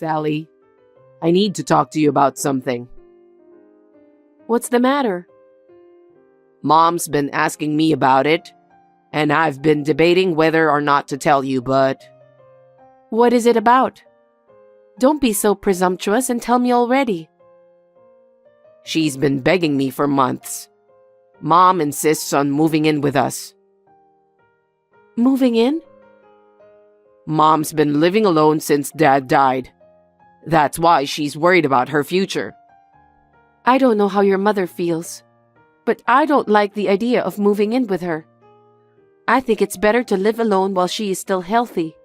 Sally, I need to talk to you about something. What's the matter? Mom's been asking me about it, and I've been debating whether or not to tell you, but What is it about? Don't be so presumptuous and tell me already. she's been begging me for months. Mom insists on moving in with us. Moving in? Mom's been living alone since Dad died. That's why she's worried about her future. I don't know how your mother feels, but I don't like the idea of moving in with her. I think it's better to live alone while she is still healthy.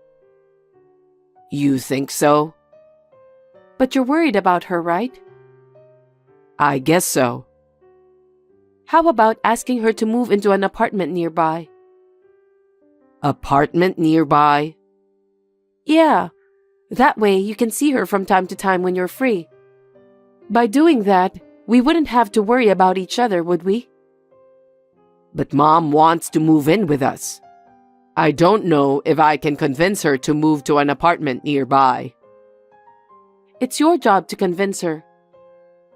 You think so? But you're worried about her, right? I guess so. How about asking her to move into an apartment nearby? Apartment nearby? Yeah, that way you can see her from time to time when you're free. By doing that, we wouldn't have to worry about each other, would we? But Mom wants to move in with us. I don't know if I can convince her to move to an apartment nearby. It's your job to convince her.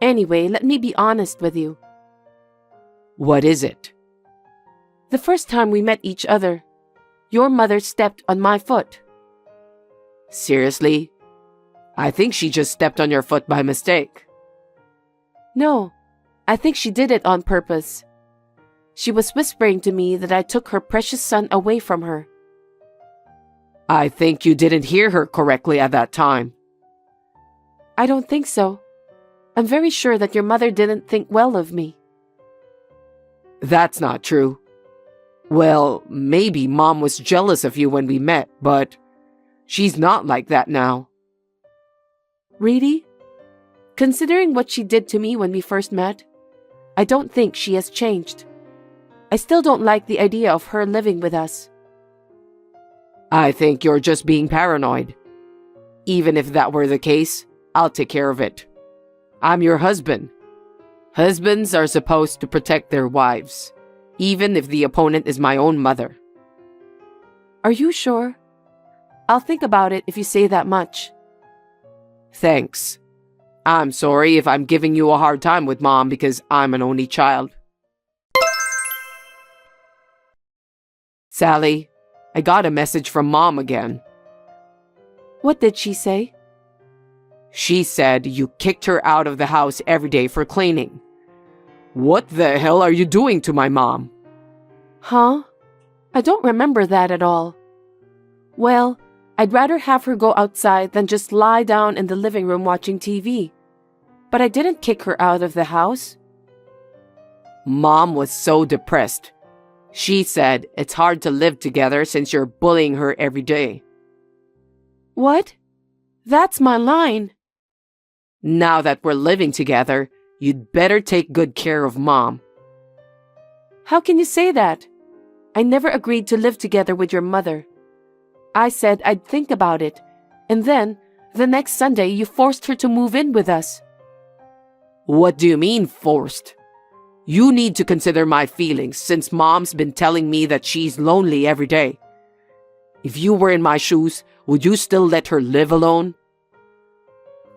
Anyway, let me be honest with you. What is it? The first time we met each other, your mother stepped on my foot. Seriously? I think she just stepped on your foot by mistake. No, I think she did it on purpose. She was whispering to me that I took her precious son away from her. I think you didn't hear her correctly at that time. I don't think so. I'm very sure that your mother didn't think well of me. That's not true. Well, maybe Mom was jealous of you when we met, but she's not like that now. Really? Considering what she did to me when we first met, I don't think she has changed. I still don't like the idea of her living with us. I think you're just being paranoid. Even if that were the case, I'll take care of it. I'm your husband. Husbands are supposed to protect their wives, even if the opponent is my own mother. Are you sure? I'll think about it if you say that much. Thanks. I'm sorry if I'm giving you a hard time with Mom because I'm an only child. Sally, I got a message from Mom again. What did she say? She said you kicked her out of the house every day for cleaning. What the hell are you doing to my mom? Huh? I don't remember that at all. Well, I'd rather have her go outside than just lie down in the living room watching TV. But I didn't kick her out of the house. Mom was so depressed. She said it's hard to live together since you're bullying her every day. What? That's my line. Now that we're living together, you'd better take good care of Mom. How can you say that? I never agreed to live together with your mother. I said I'd think about it, and then, the next Sunday, you forced her to move in with us. What do you mean, forced? You need to consider my feelings since Mom's been telling me that she's lonely every day. If you were in my shoes, would you still let her live alone?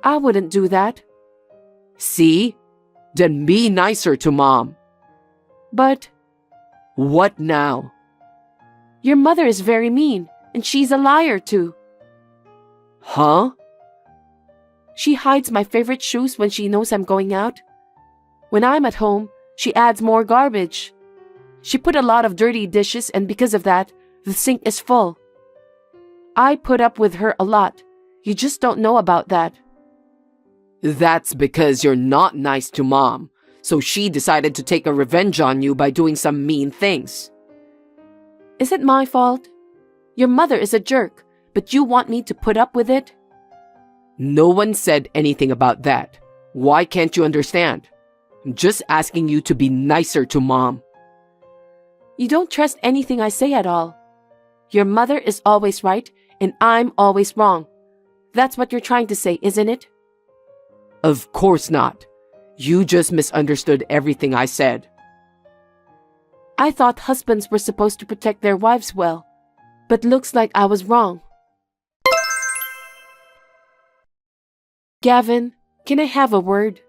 I wouldn't do that. See? Then be nicer to Mom. But What now? your mother is very mean, and she's a liar too. Huh? She hides my favorite shoes when she knows I'm going out. When I'm at home, she adds more garbage. She put a lot of dirty dishes, and because of that, the sink is full. I put up with her a lot. You just don't know about that. That's because you're not nice to Mom, so she decided to take a revenge on you by doing some mean things. Is it my fault? Your mother is a jerk, but you want me to put up with it? No one said anything about that. Why can't you understand? I'm just asking you to be nicer to Mom. You don't trust anything I say at all. Your mother is always right, and I'm always wrong. That's what you're trying to say, isn't it? Of course not. You just misunderstood everything I said. I thought husbands were supposed to protect their wives well, but looks like I was wrong. Gavin, can I have a word?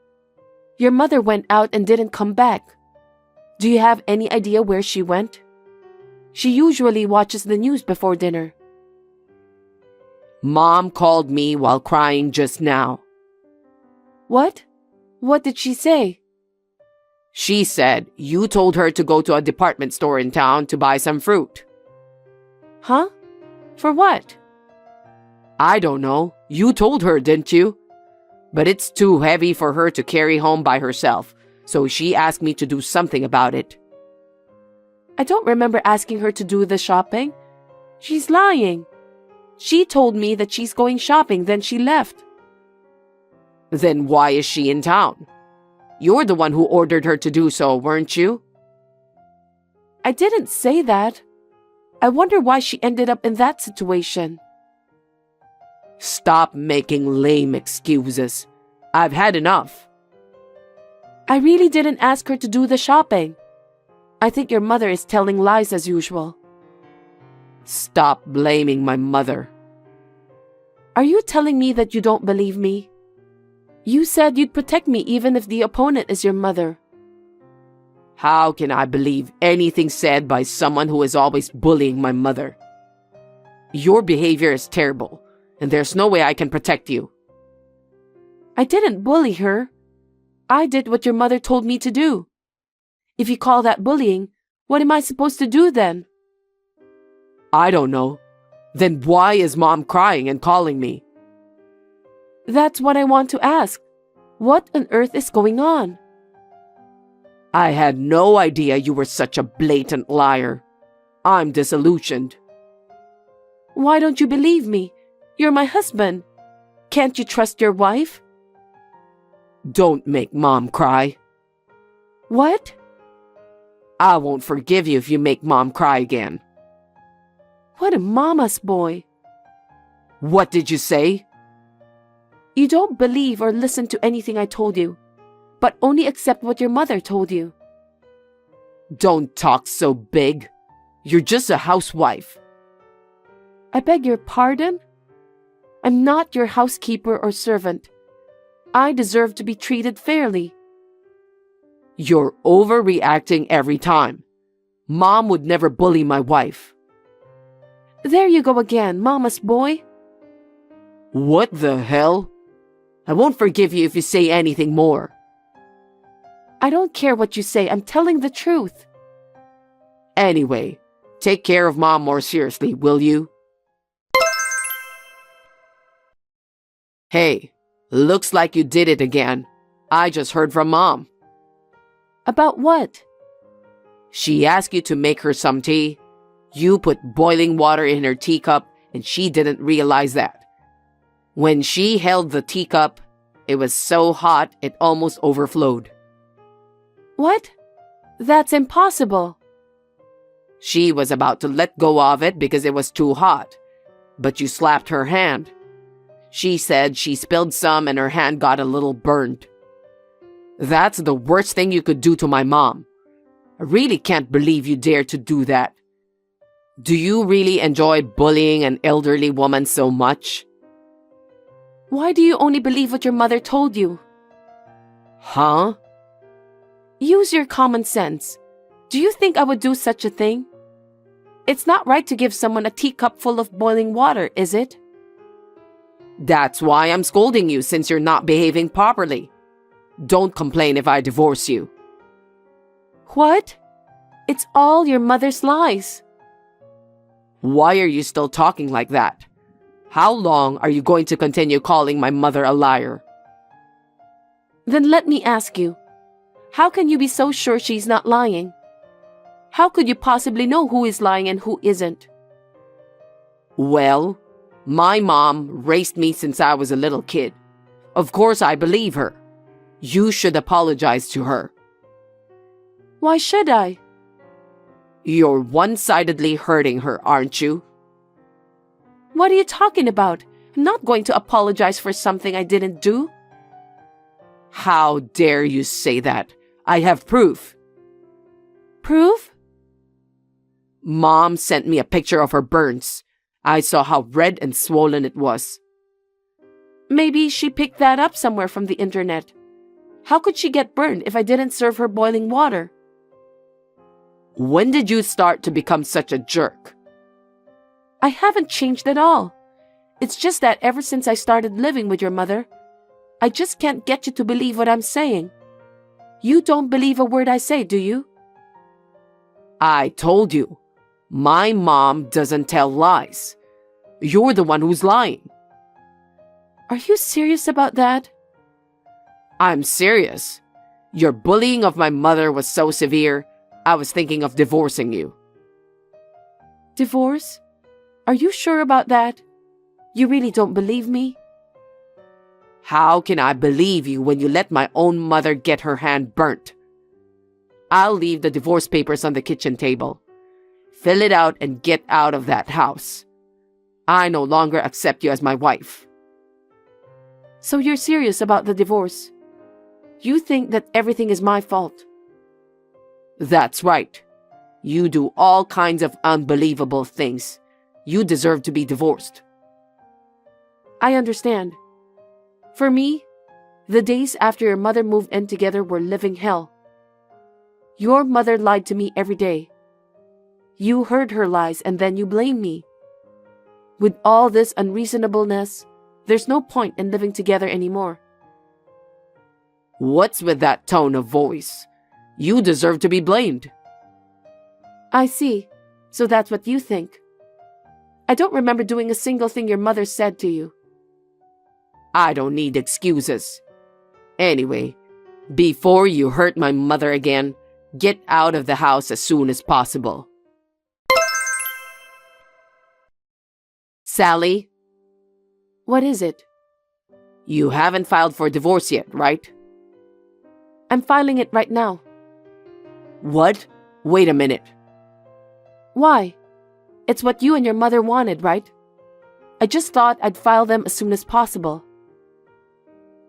Your mother went out and didn't come back. Do you have any idea where she went? She usually watches the news before dinner. Mom called me while crying just now. What? What did she say? She said you told her to go to a department store in town to buy some fruit. Huh? For what? I don't know. You told her, didn't you? But it's too heavy for her to carry home by herself, so she asked me to do something about it. I don't remember asking her to do the shopping. She's lying. She told me that she's going shopping, then she left. Then why is she in town? You're the one who ordered her to do so, weren't you? I didn't say that. I wonder why she ended up in that situation. Stop making lame excuses. I've had enough. I really didn't ask her to do the shopping. I think your mother is telling lies as usual. Stop blaming my mother. Are you telling me that you don't believe me? You said you'd protect me even if the opponent is your mother. How can I believe anything said by someone who is always bullying my mother? Your behavior is terrible, and there's no way I can protect you. I didn't bully her. I did what your mother told me to do. If you call that bullying, what am I supposed to do then? I don't know. Then why is Mom crying and calling me? That's what I want to ask. What on earth is going on? I had no idea you were such a blatant liar. I'm disillusioned. Why don't you believe me? You're my husband. Can't you trust your wife? Don't make Mom cry. What? I won't forgive you if you make Mom cry again. What a mama's boy. What did you say? You don't believe or listen to anything I told you, but only accept what your mother told you. Don't talk so big. You're just a housewife. I beg your pardon? I'm not your housekeeper or servant. I deserve to be treated fairly. You're overreacting every time. Mom would never bully my wife. There you go again, mama's boy. What the hell? I won't forgive you if you say anything more. I don't care what you say, I'm telling the truth. Anyway, take care of Mom more seriously, will you? Hey, looks like you did it again. I just heard from Mom. About what? She asked you to make her some tea. You put boiling water in her teacup and she didn't realize that. When she held the teacup, it was so hot it almost overflowed. What? That's impossible. She was about to let go of it because it was too hot, but you slapped her hand. She said she spilled some and her hand got a little burned. That's the worst thing you could do to my mom. I really can't believe you dared to do that. Do you really enjoy bullying an elderly woman so much? Why do you only believe what your mother told you? Huh? Use your common sense. Do you think I would do such a thing? It's not right to give someone a teacup full of boiling water, is it? That's why I'm scolding you since you're not behaving properly. Don't complain if I divorce you. What? It's all your mother's lies. Why are you still talking like that? How long are you going to continue calling my mother a liar? Then let me ask you, how can you be so sure she's not lying? How could you possibly know who is lying and who isn't? Well, my mom raised me since I was a little kid. Of course I believe her. You should apologize to her. Why should I? You're one-sidedly hurting her, aren't you? What are you talking about? I'm not going to apologize for something I didn't do. How dare you say that? I have proof. Proof? Mom sent me a picture of her burns. I saw how red and swollen it was. Maybe she picked that up somewhere from the internet. How could she get burned if I didn't serve her boiling water? When did you start to become such a jerk? I haven't changed at all. It's just that ever since I started living with your mother, I just can't get you to believe what I'm saying. You don't believe a word I say, do you? I told you, my mom doesn't tell lies. You're the one who's lying. Are you serious about that? I'm serious. Your bullying of my mother was so severe, I was thinking of divorcing you. Divorce? Are you sure about that? You really don't believe me? How can I believe you when you let my own mother get her hand burnt? I'll leave the divorce papers on the kitchen table. Fill it out and get out of that house. I no longer accept you as my wife. So you're serious about the divorce? You think that everything is my fault? That's right. You do all kinds of unbelievable things. You deserve to be divorced. I understand. For me, the days after your mother moved in together were living hell. Your mother lied to me every day. You heard her lies and then you blame me. With all this unreasonableness, there's no point in living together anymore. What's with that tone of voice? You deserve to be blamed. I see. So that's what you think. I don't remember doing a single thing your mother said to you. I don't need excuses. Anyway, before you hurt my mother again, get out of the house as soon as possible. Sally? What is it? You haven't filed for divorce yet, right? I'm filing it right now. What? Wait a minute. Why? It's what you and your mother wanted, right? I just thought I'd file them as soon as possible.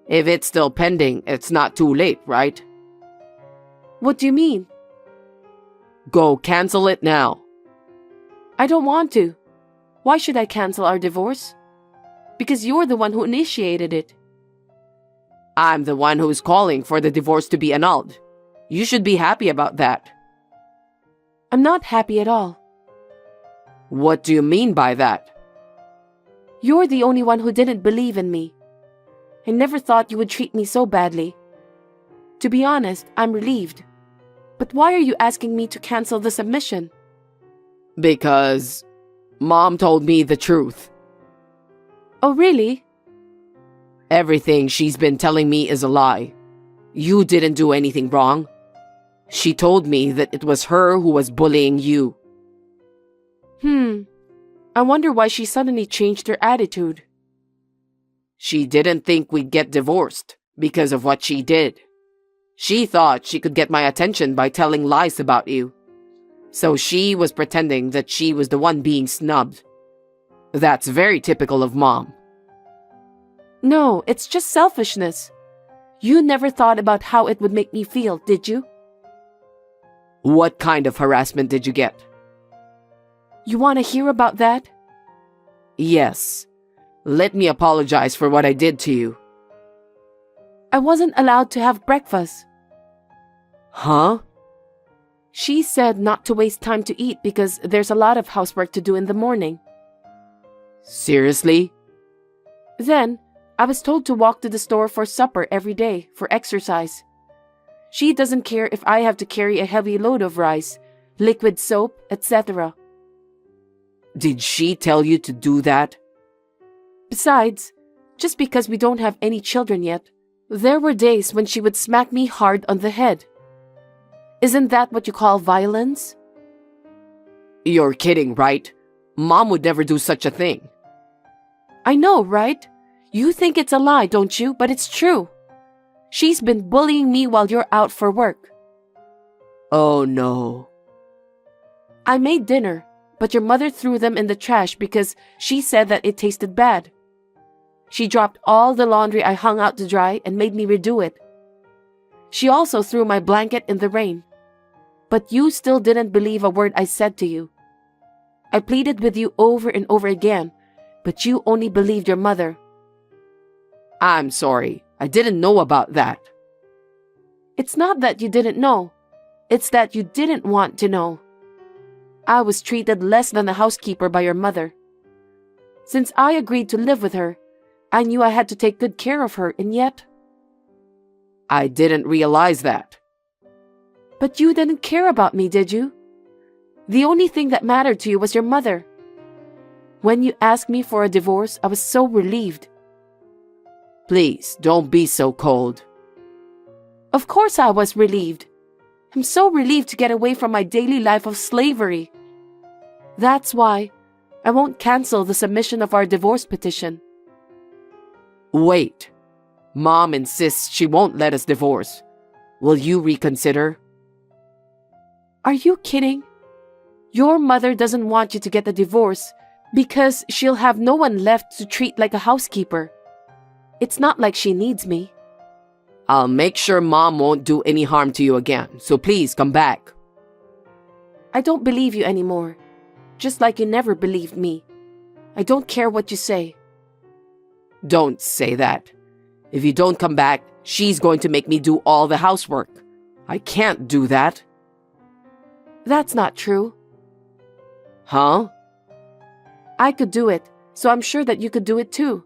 If it's still pending, it's not too late, right? What do you mean? Go cancel it now. I don't want to. Why should I cancel our divorce? Because you're the one who initiated it. I'm the one who's calling for the divorce to be annulled. You should be happy about that. I'm not happy at all. What do you mean by that? You're the only one who didn't believe in me. I never thought you would treat me so badly. To be honest, I'm relieved. But why are you asking me to cancel the submission? Because Mom told me the truth. Oh, really? Everything she's been telling me is a lie. You didn't do anything wrong. She told me that it was her who was bullying you. I wonder why she suddenly changed her attitude. She didn't think we'd get divorced because of what she did. She thought she could get my attention by telling lies about you. So she was pretending that she was the one being snubbed. That's very typical of Mom. No, it's just selfishness. You never thought about how it would make me feel, did you? What kind of harassment did you get? You want to hear about that? Yes. Let me apologize for what I did to you. I wasn't allowed to have breakfast. Huh? She said not to waste time to eat because there's a lot of housework to do in the morning. Seriously? Then, I was told to walk to the store for supper every day for exercise. She doesn't care if I have to carry a heavy load of rice, liquid soap, etc. Did she tell you to do that? Besides, just because we don't have any children yet, there were days when she would smack me hard on the head. Isn't that what you call violence? You're kidding, right? Mom would never do such a thing. I know, right? You think it's a lie, don't you? But it's true. She's been bullying me while you're out for work. Oh no. I made dinner, but your mother threw them in the trash because she said that it tasted bad. She dropped all the laundry I hung out to dry and made me redo it. She also threw my blanket in the rain. But you still didn't believe a word I said to you. I pleaded with you over and over again, but you only believed your mother. I'm sorry. I didn't know about that. It's not that you didn't know. It's that you didn't want to know. I was treated less than a housekeeper by your mother. Since I agreed to live with her, I knew I had to take good care of her, and yet... I didn't realize that. But you didn't care about me, did you? The only thing that mattered to you was your mother. When you asked me for a divorce, I was so relieved. Please, don't be so cold. Of course I was relieved. I'm so relieved to get away from my daily life of slavery. That's why I won't cancel the submission of our divorce petition. Wait. Mom insists she won't let us divorce. Will you reconsider? Are you kidding? Your mother doesn't want you to get a divorce because she'll have no one left to treat like a housekeeper. It's not like she needs me. I'll make sure Mom won't do any harm to you again, so please come back. I don't believe you anymore, just like you never believed me. I don't care what you say. Don't say that. If you don't come back, she's going to make me do all the housework. I can't do that. That's not true. Huh? I could do it, so I'm sure that you could do it too.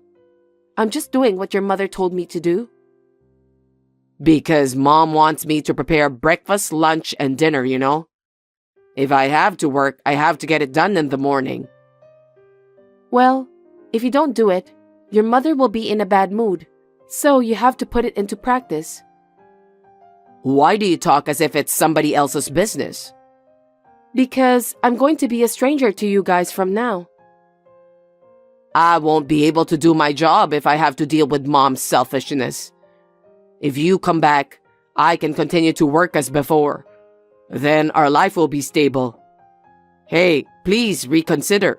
I'm just doing what your mother told me to do. Because Mom wants me to prepare breakfast, lunch, and dinner, you know? If I have to work, I have to get it done in the morning. Well, if you don't do it, your mother will be in a bad mood, so you have to put it into practice. Why do you talk as if it's somebody else's business? Because I'm going to be a stranger to you guys from now. I won't be able to do my job if I have to deal with Mom's selfishness. If you come back, I can continue to work as before. Then our life will be stable. Hey, please reconsider.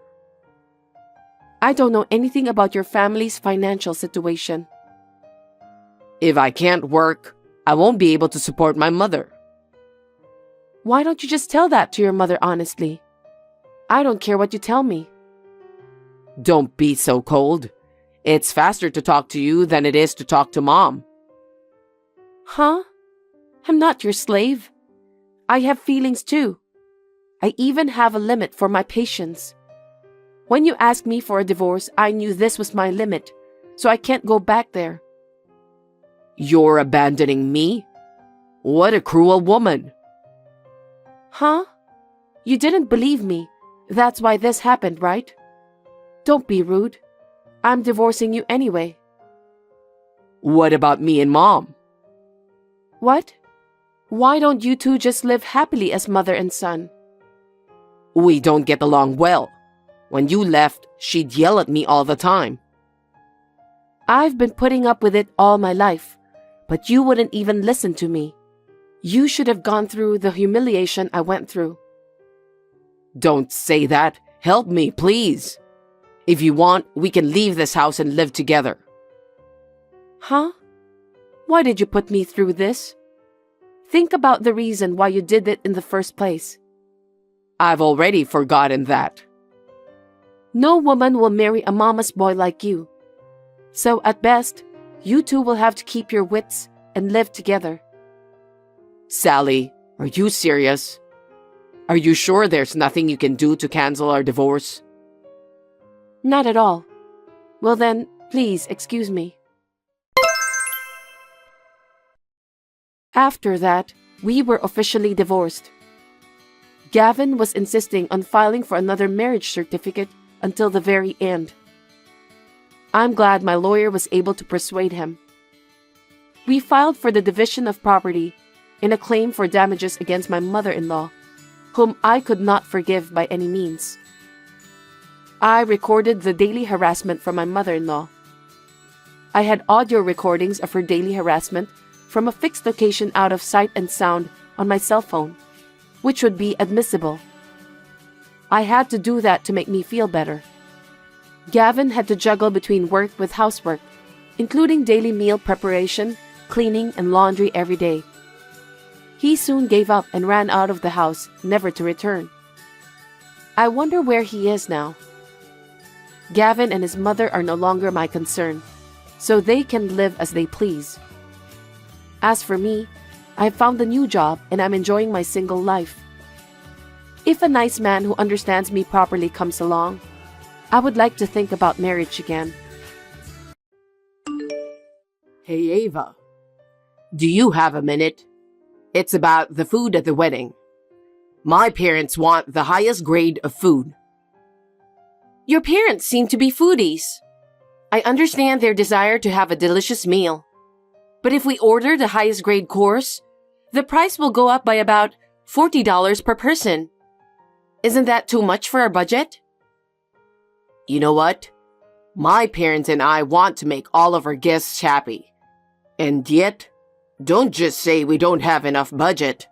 I don't know anything about your family's financial situation. If I can't work, I won't be able to support my mother. Why don't you just tell that to your mother honestly? I don't care what you tell me. Don't be so cold. It's faster to talk to you than it is to talk to Mom. Huh? I'm not your slave. I have feelings too. I even have a limit for my patience. When you asked me for a divorce, I knew this was my limit, so I can't go back there. You're abandoning me? What a cruel woman. Huh? You didn't believe me. That's why this happened, right? Don't be rude. I'm divorcing you anyway. What about me and Mom? What? Why don't you two just live happily as mother and son? We don't get along well. When you left, she'd yell at me all the time. I've been putting up with it all my life, but you wouldn't even listen to me. You should have gone through the humiliation I went through. Don't say that. Help me, please. If you want, we can leave this house and live together. Huh? Why did you put me through this? Think about the reason why you did it in the first place. I've already forgotten that. No woman will marry a mama's boy like you. So at best, you two will have to keep your wits and live together. Sally, are you serious? Are you sure there's nothing you can do to cancel our divorce? Not at all. Well then, please excuse me. After that, we were officially divorced. Gavin was insisting on filing for another marriage certificate until the very end. I'm glad my lawyer was able to persuade him. We filed for the division of property in a claim for damages against my mother-in-law, whom I could not forgive by any means. I recorded the daily harassment from my mother-in-law. I had audio recordings of her daily harassment from a fixed location out of sight and sound on my cell phone, which would be admissible. I had to do that to make me feel better. Gavin had to juggle between work with housework, including daily meal preparation, cleaning, and laundry every day. He soon gave up and ran out of the house, never to return. I wonder where he is now. Gavin and his mother are no longer my concern. so they can live as they please. As for me, I have found a new job and I'm enjoying my single life. If a nice man who understands me properly comes along, I would like to think about marriage again. Hey, Ava. Do you have a minute? It's about the food at the wedding. My parents want the highest grade of food. Your parents seem to be foodies. I understand their desire to have a delicious meal. But if we order the highest grade course, the price will go up by about $40 per person. Isn't that too much for our budget? You know what? My parents and I want to make all of our guests happy. And yet, don't just say we don't have enough budget.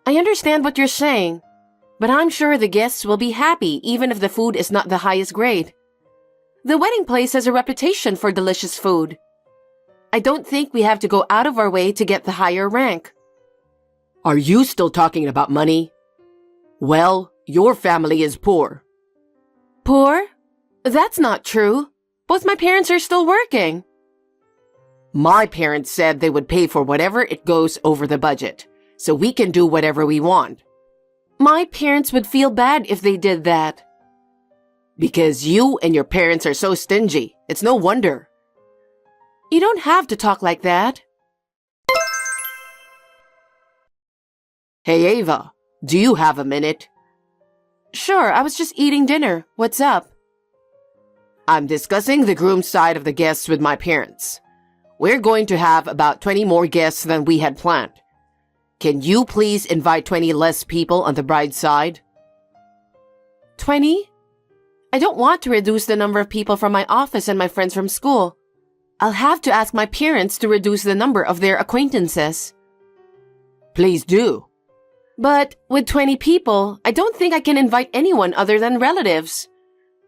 I understand what you're saying, but I'm sure the guests will be happy even if the food is not the highest grade. The wedding place has a reputation for delicious food. I don't think we have to go out of our way to get the higher rank. Are you still talking about money? Well, your family is poor. Poor? That's not true. Both my parents are still working. My parents said they would pay for whatever it goes over the budget, so we can do whatever we want. My parents would feel bad if they did that. Because you and your parents are so stingy. It's no wonder. You don't have to talk like that. Hey, Ava, do you have a minute? Sure, I was just eating dinner. What's up? I'm discussing the groom's side of the guests with my parents. We're going to have about 20 more guests than we had planned. Can you please invite 20 less people on the bride's side? 20? I don't want to reduce the number of people from my office and my friends from school. I'll have to ask my parents to reduce the number of their acquaintances. Please do. But with 20 people, I don't think I can invite anyone other than relatives.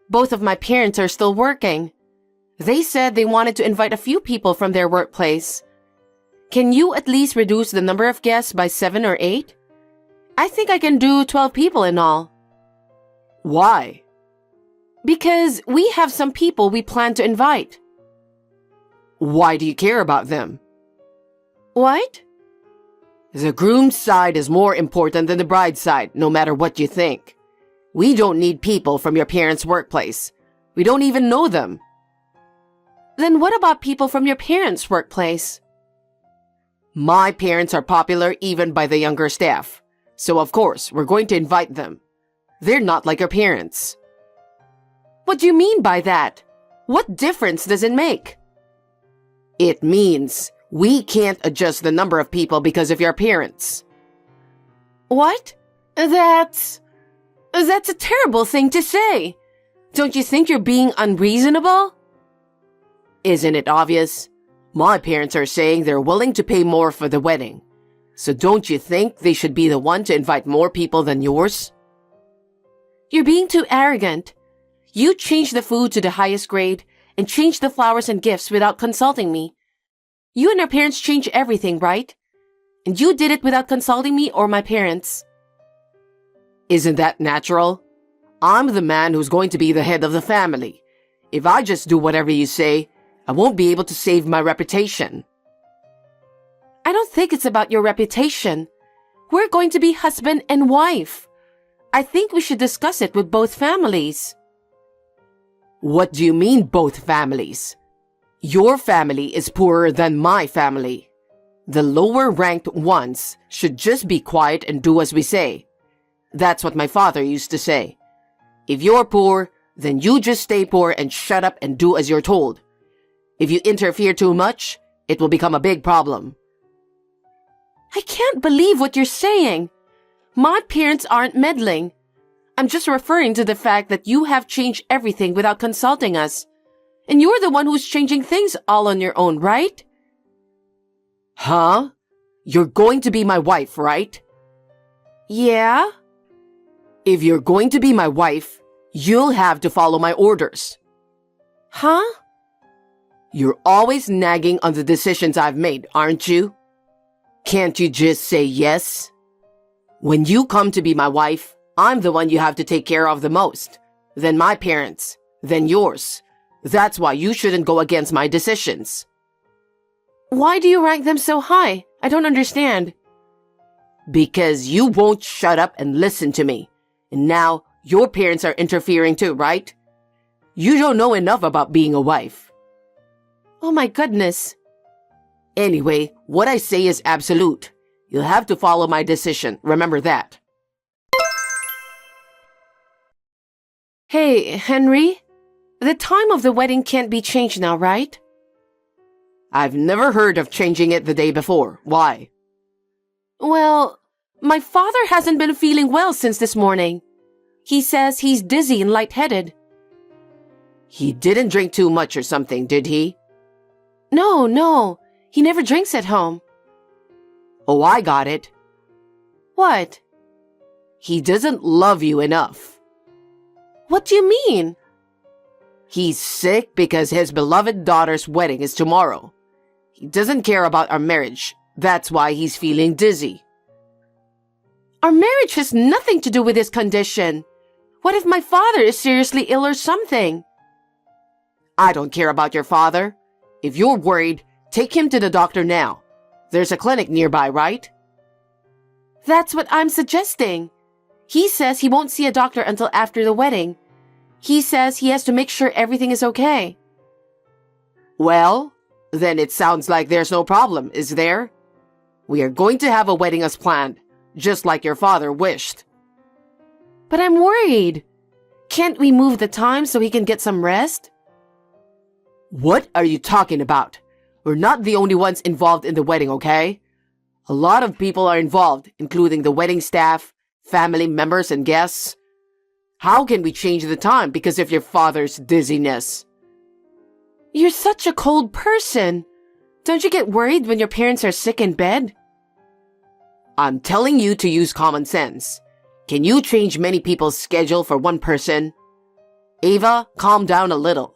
Both of my parents are still working. They said they wanted to invite a few people from their workplace. Can you at least reduce the number of guests by 7 or 8? I think I can do 12 people in all. Why? Because we have some people we plan to invite. Why do you care about them? What? The groom's side is more important than the bride's side, no matter what you think. We don't need people from your parents' workplace. We don't even know them. Then what about people from your parents' workplace? My parents are popular even by the younger staff. So of course, we're going to invite them. They're not like your parents. What do you mean by that? What difference does it make? It means we can't adjust the number of people because of your parents. What? That's a terrible thing to say. Don't you think you're being unreasonable? Isn't it obvious? My parents are saying they're willing to pay more for the wedding. So don't you think they should be the one to invite more people than yours? You're being too arrogant. You changed the food to the highest grade and changed the flowers and gifts without consulting me. You and your parents change everything, right? And you did it without consulting me or my parents. Isn't that natural? I'm the man who's going to be the head of the family. If I just do whatever you say, I won't be able to save my reputation. I don't think it's about your reputation. We're going to be husband and wife. I think we should discuss it with both families. What do you mean, both families? Your family is poorer than my family. The lower-ranked ones should just be quiet and do as we say. That's what my father used to say. If you're poor, then you just stay poor and shut up and do as you're told. If you interfere too much, it will become a big problem. I can't believe what you're saying. My parents aren't meddling. I'm just referring to the fact that you have changed everything without consulting us. And you're the one who's changing things all on your own, right? Huh? You're going to be my wife, right? Yeah? If you're going to be my wife, you'll have to follow my orders. Huh? You're always nagging on the decisions I've made, aren't you? Can't you just say yes? When you come to be my wife, I'm the one you have to take care of the most. Then my parents. Then yours. That's why you shouldn't go against my decisions. Why do you rank them so high? I don't understand. Because you won't shut up and listen to me. And now your parents are interfering too, right? You don't know enough about being a wife. Oh my goodness. Anyway, what I say is absolute. You'll have to follow my decision. Remember that. Hey, Henry? The time of the wedding can't be changed now, right? I've never heard of changing it the day before. Why? Well, my father hasn't been feeling well since this morning. He says he's dizzy and lightheaded. He didn't drink too much or something, did he? No. He never drinks at home. Oh, I got it. What? He doesn't love you enough. What do you mean? He's sick because his beloved daughter's wedding is tomorrow. He doesn't care about our marriage. That's why he's feeling dizzy. Our marriage has nothing to do with his condition. What if my father is seriously ill or something? I don't care about your father. If you're worried, take him to the doctor now. There's a clinic nearby, right? That's what I'm suggesting. He says he won't see a doctor until after the wedding. He says he has to make sure everything is okay. Well, then it sounds like there's no problem, is there? We are going to have a wedding as planned, just like your father wished. But I'm worried. Can't we move the time so he can get some rest? What are you talking about? We're not the only ones involved in the wedding, okay? A lot of people are involved, including the wedding staff, family members, and guests. How can we change the time because of your father's dizziness? You're such a cold person. Don't you get worried when your parents are sick in bed? I'm telling you to use common sense. Can you change many people's schedule for one person? Ava, calm down a little.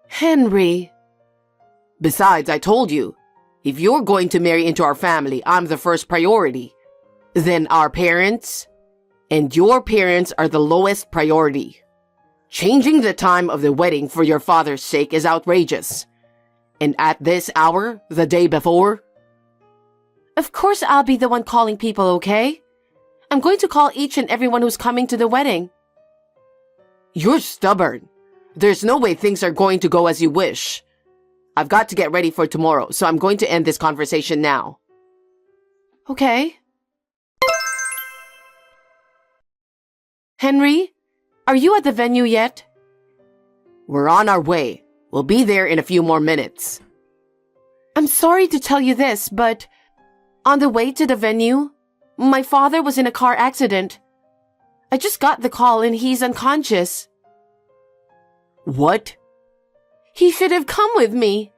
Henry. Besides, I told you, if you're going to marry into our family, I'm the first priority. Then our parents and your parents are the lowest priority. Changing the time of the wedding for your father's sake is outrageous. And at this hour, the day before? Of course I'll be the one calling people, okay? I'm going to call each and everyone who's coming to the wedding. You're stubborn. There's no way things are going to go as you wish. I've got to get ready for tomorrow, so I'm going to end this conversation now. Okay. Henry, are you at the venue yet? We're on our way. We'll be there in a few more minutes. I'm sorry to tell you this, but on the way to the venue, my father was in a car accident. I just got the call and he's unconscious. What? He should have come with me.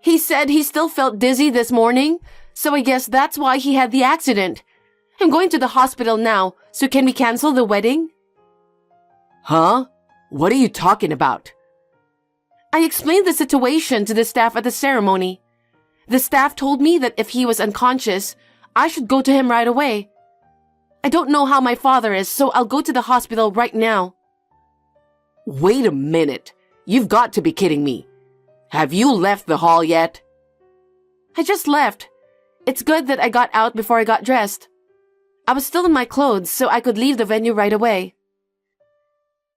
He said he still felt dizzy this morning, so I guess that's why he had the accident. I'm going to the hospital now, so can we cancel the wedding? Huh? What are you talking about? I explained the situation to the staff at the ceremony. The staff told me that if he was unconscious, I should go to him right away. I don't know how my father is, so I'll go to the hospital right now. Wait a minute. You've got to be kidding me. Have you left the hall yet? I just left. It's good that I got out before I got dressed. I was still in my clothes, so I could leave the venue right away.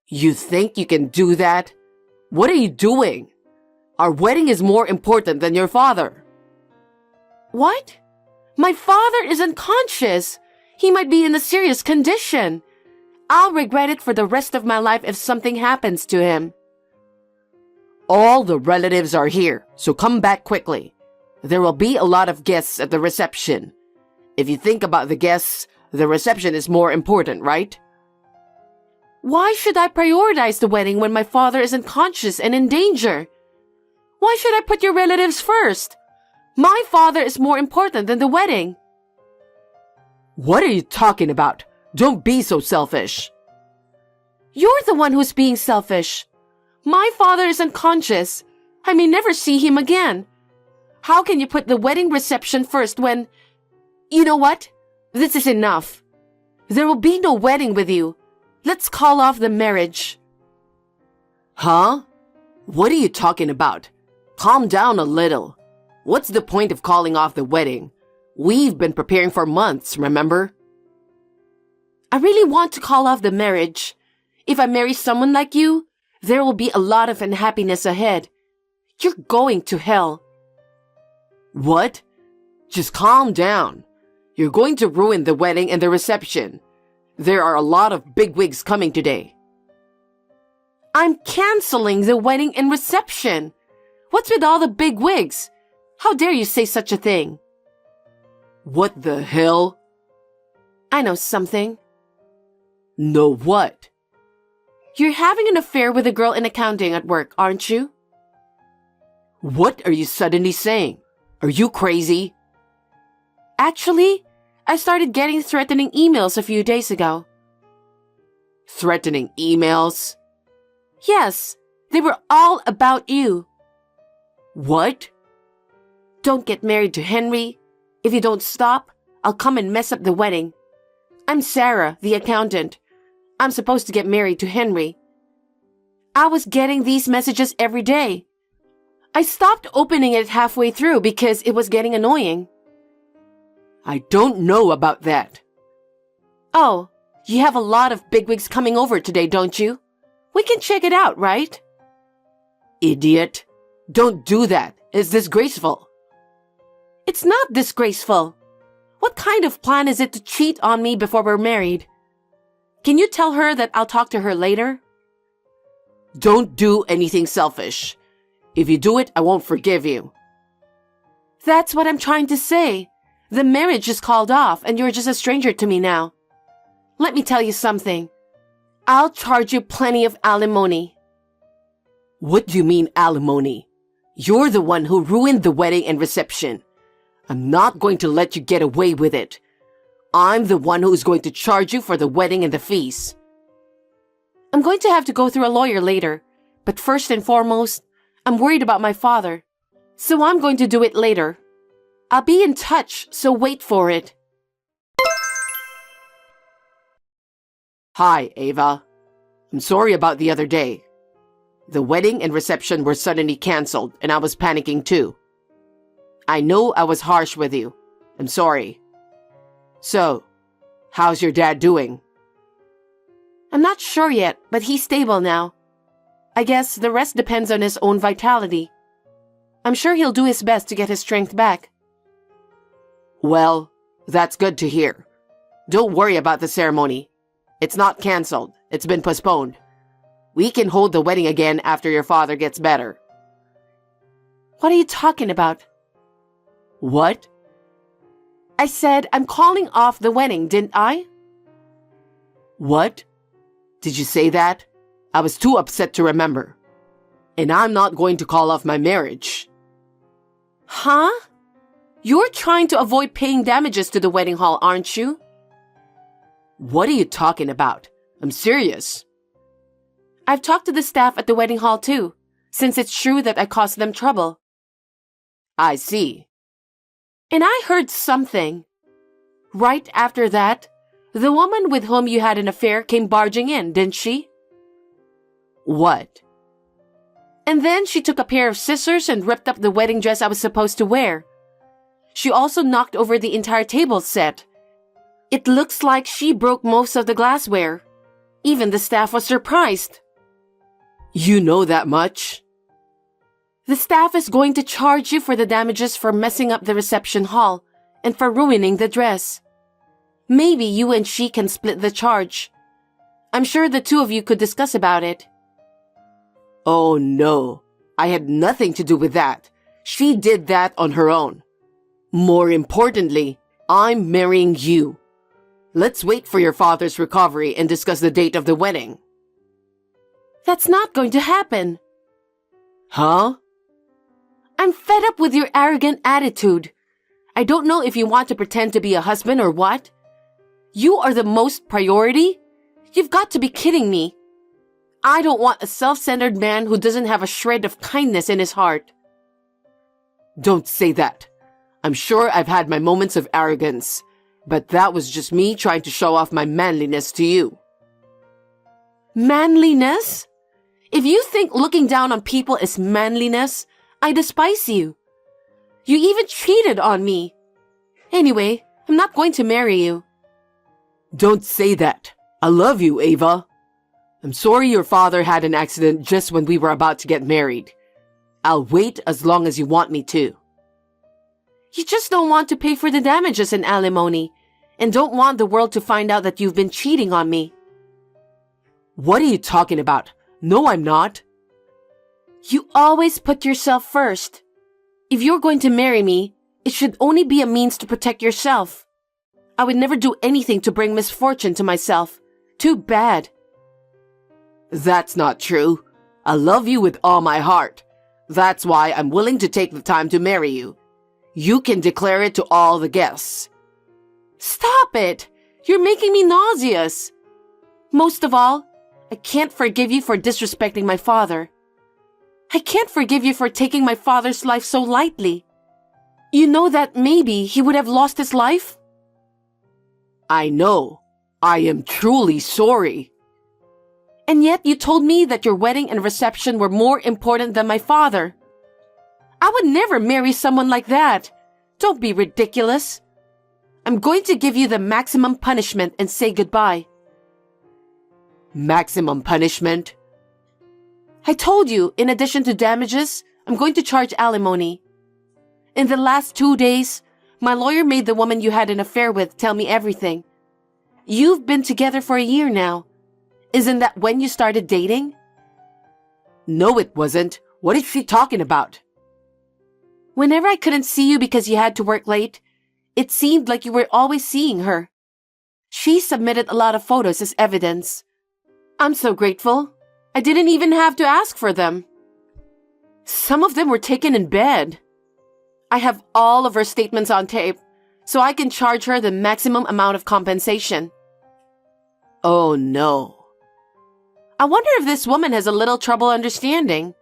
You think you can do that? What are you doing? Our wedding is more important than your father. What? My father is unconscious. He might be in a serious condition. I'll regret it for the rest of my life if something happens to him. All the relatives are here, so come back quickly. There will be a lot of guests at the reception. If you think about the guests, the reception is more important, right? Why should I prioritize the wedding when my father is unconscious and in danger? Why should I put your relatives first? My father is more important than the wedding. What are you talking about? Don't be so selfish. You're the one who's being selfish. My father is unconscious. I may never see him again. How can you put the wedding reception first when... You know what? This is enough. There will be no wedding with you. Let's call off the marriage. Huh? What are you talking about? Calm down a little. What's the point of calling off the wedding? We've been preparing for months, remember? I really want to call off the marriage. If I marry someone like you, there will be a lot of unhappiness ahead. You're going to hell. What? Just calm down. You're going to ruin the wedding and the reception. There are a lot of bigwigs coming today. I'm canceling the wedding and reception. What's with all the big wigs? How dare you say such a thing? What the hell? I know something. Know what? You're having an affair with a girl in accounting at work, aren't you? What are you suddenly saying? Are you crazy? Actually, I started getting threatening emails a few days ago. Threatening emails? Yes, they were all about you. What? Don't get married to Henry. If you don't stop, I'll come and mess up the wedding. I'm Sarah, the accountant. I'm supposed to get married to Henry. I was getting these messages every day. I stopped opening it halfway through because it was getting annoying. I don't know about that. Oh, you have a lot of bigwigs coming over today, don't you? We can check it out, right? Idiot. Don't do that. It's disgraceful. It's not disgraceful. What kind of plan is it to cheat on me before we're married? Can you tell her that I'll talk to her later? Don't do anything selfish. If you do it, I won't forgive you. That's what I'm trying to say. The marriage is called off and you're just a stranger to me now. Let me tell you something. I'll charge you plenty of alimony. What do you mean alimony? You're the one who ruined the wedding and reception. I'm not going to let you get away with it. I'm the one who's going to charge you for the wedding and the fees. I'm going to have to go through a lawyer later, but first and foremost, I'm worried about my father. So I'm going to do it later. I'll be in touch, so wait for it. Hi, Ava. I'm sorry about the other day. The wedding and reception were suddenly canceled, and I was panicking too. I know I was harsh with you. I'm sorry. So, how's your dad doing? I'm not sure yet, but he's stable now. I guess the rest depends on his own vitality. I'm sure he'll do his best to get his strength back. Well, that's good to hear. Don't worry about the ceremony. It's not canceled. It's been postponed. We can hold the wedding again after your father gets better. What are you talking about? What? I said I'm calling off the wedding, didn't I? What? Did you say that? I was too upset to remember. And I'm not going to call off my marriage. Huh? You're trying to avoid paying damages to the wedding hall, aren't you? What are you talking about? I'm serious. I've talked to the staff at the wedding hall too, since it's true that I caused them trouble. I see. And I heard something. Right after that, the woman with whom you had an affair came barging in, didn't she? What? And then she took a pair of scissors and ripped up the wedding dress I was supposed to wear. She also knocked over the entire table set. It looks like she broke most of the glassware. Even the staff was surprised. You know that much? The staff is going to charge you for the damages for messing up the reception hall and for ruining the dress. Maybe you and she can split the charge. I'm sure the two of you could discuss about it. Oh no, I had nothing to do with that. She did that on her own. More importantly, I'm marrying you. Let's wait for your father's recovery and discuss the date of the wedding. That's not going to happen. Huh? I'm fed up with your arrogant attitude. I don't know if you want to pretend to be a husband or what. You are the most priority? You've got to be kidding me. I don't want a self-centered man who doesn't have a shred of kindness in his heart. Don't say that. I'm sure I've had my moments of arrogance, but that was just me trying to show off my manliness to you. Manliness? If you think looking down on people is manliness, I despise you. You even cheated on me. Anyway, I'm not going to marry you. Don't say that. I love you, Ava. I'm sorry your father had an accident just when we were about to get married. I'll wait as long as you want me to. You just don't want to pay for the damages and alimony, and don't want the world to find out that you've been cheating on me. What are you talking about? No, I'm not. You always put yourself first. If you're going to marry me, it should only be a means to protect yourself. I would never do anything to bring misfortune to myself. Too bad. That's not true. I love you with all my heart. That's why I'm willing to take the time to marry you. You can declare it to all the guests. Stop it! You're making me nauseous. Most of all, I can't forgive you for disrespecting my father. I can't forgive you for taking my father's life so lightly. You know that maybe he would have lost his life? I know. I am truly sorry. And yet you told me that your wedding and reception were more important than my father. I would never marry someone like that. Don't be ridiculous. I'm going to give you the maximum punishment and say goodbye. Maximum punishment? I told you, in addition to damages, I'm going to charge alimony. In the last 2 days, my lawyer made the woman you had an affair with tell me everything. You've been together for a year now. Isn't that when you started dating? No, it wasn't. What is she talking about? Whenever I couldn't see you because you had to work late, it seemed like you were always seeing her. She submitted a lot of photos as evidence. I'm so grateful. I didn't even have to ask for them. Some of them were taken in bed. I have all of her statements on tape, so I can charge her the maximum amount of compensation. Oh no. I wonder if this woman has a little trouble understanding.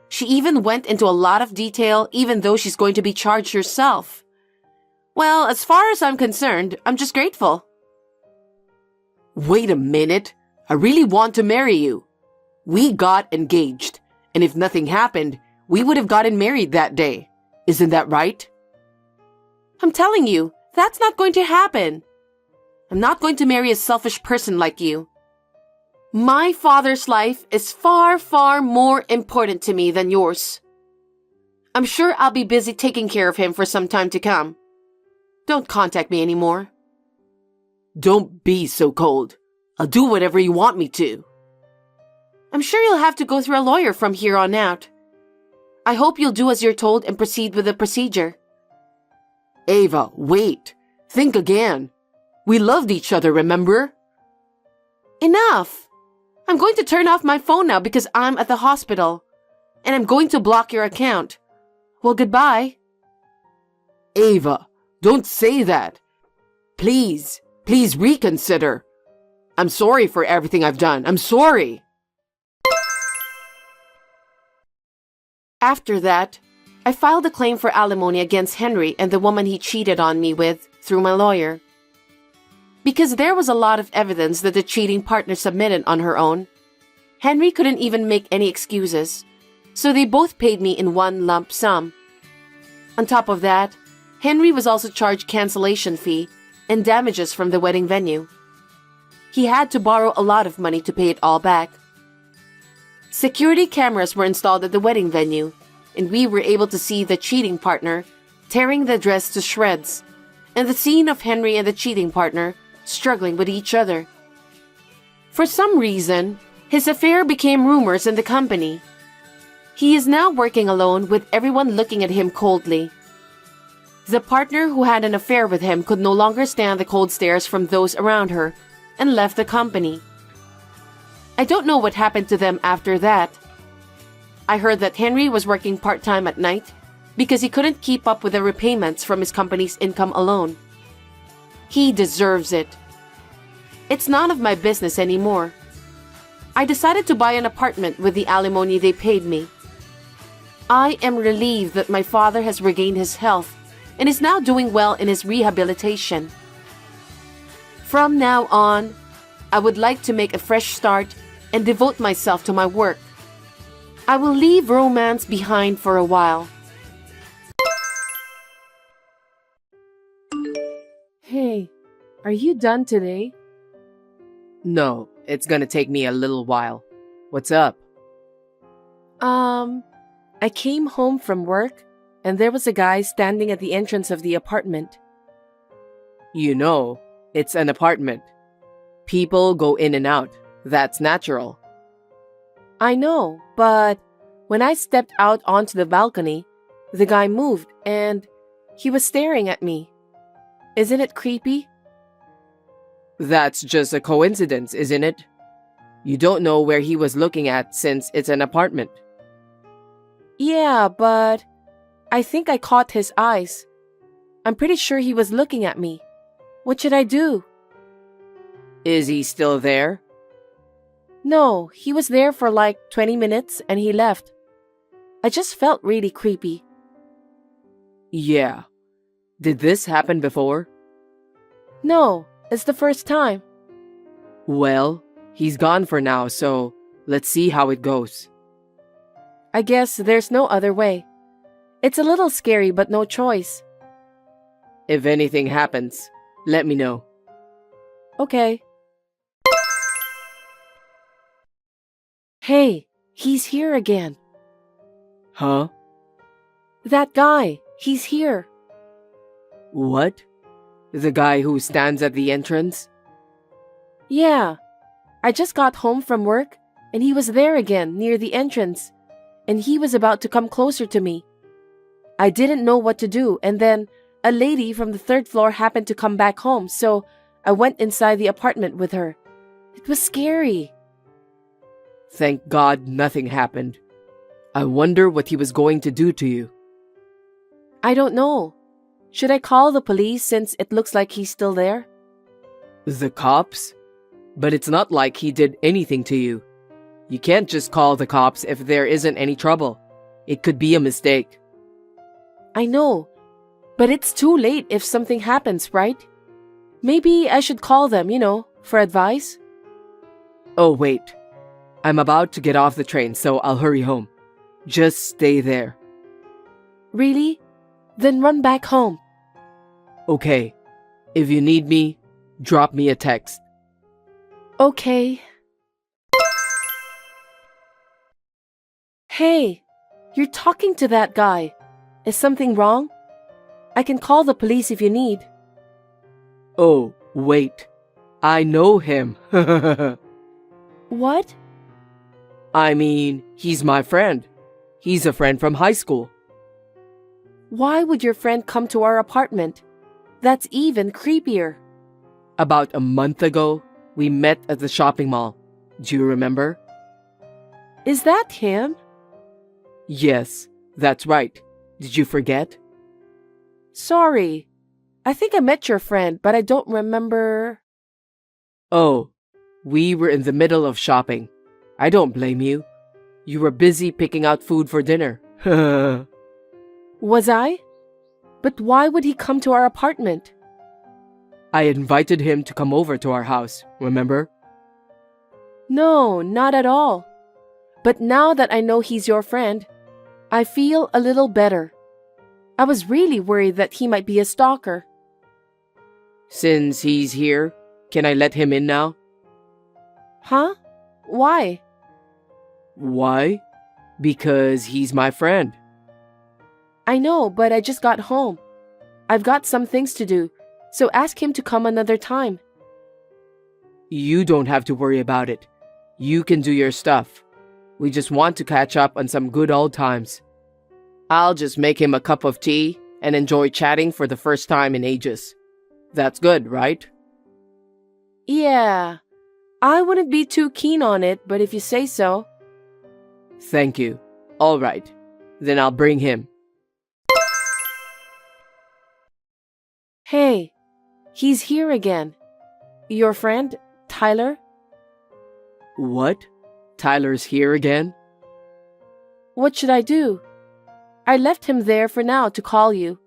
She even went into a lot of detail even though she's going to be charged herself. Well, as far as I'm concerned, I'm just grateful. Wait a minute. I really want to marry you. We got engaged, and if nothing happened, we would have gotten married that day. Isn't that right? I'm telling you, that's not going to happen. I'm not going to marry a selfish person like you. My father's life is far, far more important to me than yours. I'm sure I'll be busy taking care of him for some time to come. Don't contact me anymore. Don't be so cold. I'll do whatever you want me to. I'm sure you'll have to go through a lawyer from here on out. I hope you'll do as you're told and proceed with the procedure. Ava, wait. Think again. We loved each other, remember? Enough! I'm going to turn off my phone now because I'm at the hospital. And I'm going to block your account. Well, goodbye. Ava, don't say that. Please reconsider. I'm sorry for everything I've done. I'm sorry. After that, I filed a claim for alimony against Henry and the woman he cheated on me with through my lawyer. Because there was a lot of evidence that the cheating partner submitted on her own, Henry couldn't even make any excuses, so they both paid me in one lump sum. On top of that, Henry was also charged cancellation fee and damages from the wedding venue. He had to borrow a lot of money to pay it all back. Security cameras were installed at the wedding venue, and we were able to see the cheating partner tearing the dress to shreds, and the scene of Henry and the cheating partner struggling with each other. For some reason, his affair became rumors in the company. He is now working alone with everyone looking at him coldly. The partner who had an affair with him could no longer stand the cold stares from those around her and left the company. I don't know what happened to them after that. I heard that Henry was working part-time at night because he couldn't keep up with the repayments from his company's income alone. He deserves it. It's none of my business anymore. I decided to buy an apartment with the alimony they paid me. I am relieved that my father has regained his health and is now doing well in his rehabilitation. From now on, I would like to make a fresh start and devote myself to my work. I will leave romance behind for a while. Hey, are you done today? No, it's gonna take me a little while. What's up? I came home from work and there was a guy standing at the entrance of the apartment. You know, it's an apartment. People go in and out. That's natural. I know, but when I stepped out onto the balcony, the guy moved and he was staring at me. Isn't it creepy? That's just a coincidence, isn't it? You don't know where he was looking at since it's an apartment. Yeah, but I think I caught his eyes. I'm pretty sure he was looking at me. What should I do? Is he still there? No, he was there for like 20 minutes and he left. I just felt really creepy. Yeah. Did this happen before? No, it's the first time. Well, he's gone for now, so let's see how it goes. I guess there's no other way. It's a little scary, but no choice. If anything happens, let me know. Okay. Hey, he's here again. Huh? That guy, he's here. What? The guy who stands at the entrance? Yeah, I just got home from work and he was there again near the entrance and he was about to come closer to me. I didn't know what to do and then a lady from the third floor happened to come back home, so I went inside the apartment with her. It was scary. Thank God nothing happened. I wonder what he was going to do to you. I don't know. Should I call the police since it looks like he's still there? The cops? But it's not like he did anything to you. You can't just call the cops if there isn't any trouble. It could be a mistake. I know, but it's too late if something happens, right? Maybe I should call them, for advice? Oh, wait. I'm about to get off the train, so I'll hurry home. Just stay there. Really? Then run back home. Okay. If you need me, drop me a text. Okay. Hey, you're talking to that guy. Is something wrong? I can call the police if you need. Oh, wait. I know him. What? I mean, he's my friend. He's a friend from high school. Why would your friend come to our apartment? That's even creepier. About a month ago, we met at the shopping mall. Do you remember? Is that him? Yes, that's right. Did you forget? Sorry. I think I met your friend, but I don't remember. Oh, we were in the middle of shopping. I don't blame you. You were busy picking out food for dinner. Was I? But why would he come to our apartment? I invited him to come over to our house, remember? No, not at all. But now that I know he's your friend, I feel a little better. I was really worried that he might be a stalker. Since he's here, can I let him in now? Huh? Why? Why? Because he's my friend. I know, but I just got home. I've got some things to do, so ask him to come another time. You don't have to worry about it. You can do your stuff. We just want to catch up on some good old times. I'll just make him a cup of tea and enjoy chatting for the first time in ages. That's good, right? Yeah, I wouldn't be too keen on it, but if you say so. Thank you. All right. Then I'll bring him. Hey, he's here again. Your friend, Tyler? What? Tyler's here again? What should I do? I left him there for now to call you.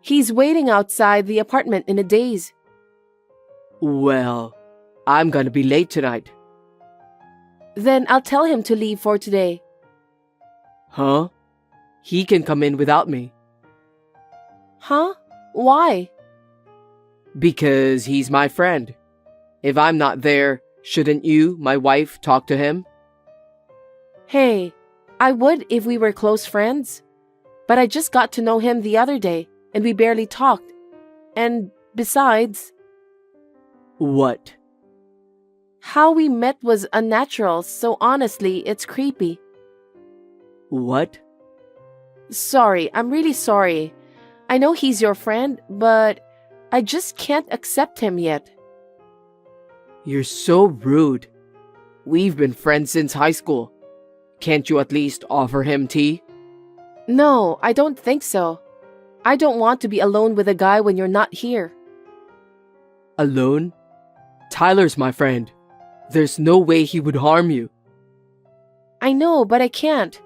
He's waiting outside the apartment in a daze. Well, I'm gonna be late tonight. Then I'll tell him to leave for today. Huh? He can come in without me. Huh? Why? Because he's my friend. If I'm not there, shouldn't you, my wife, talk to him? Hey, I would if we were close friends. But I just got to know him the other day, and we barely talked. And besides, What? how we met was unnatural, so honestly, it's creepy. What? Sorry, I'm really sorry. I know he's your friend, but I just can't accept him yet. You're so rude. We've been friends since high school. Can't you at least offer him tea? No, I don't think so. I don't want to be alone with a guy when you're not here. Alone? Tyler's my friend. There's no way he would harm you. I know, but I can't.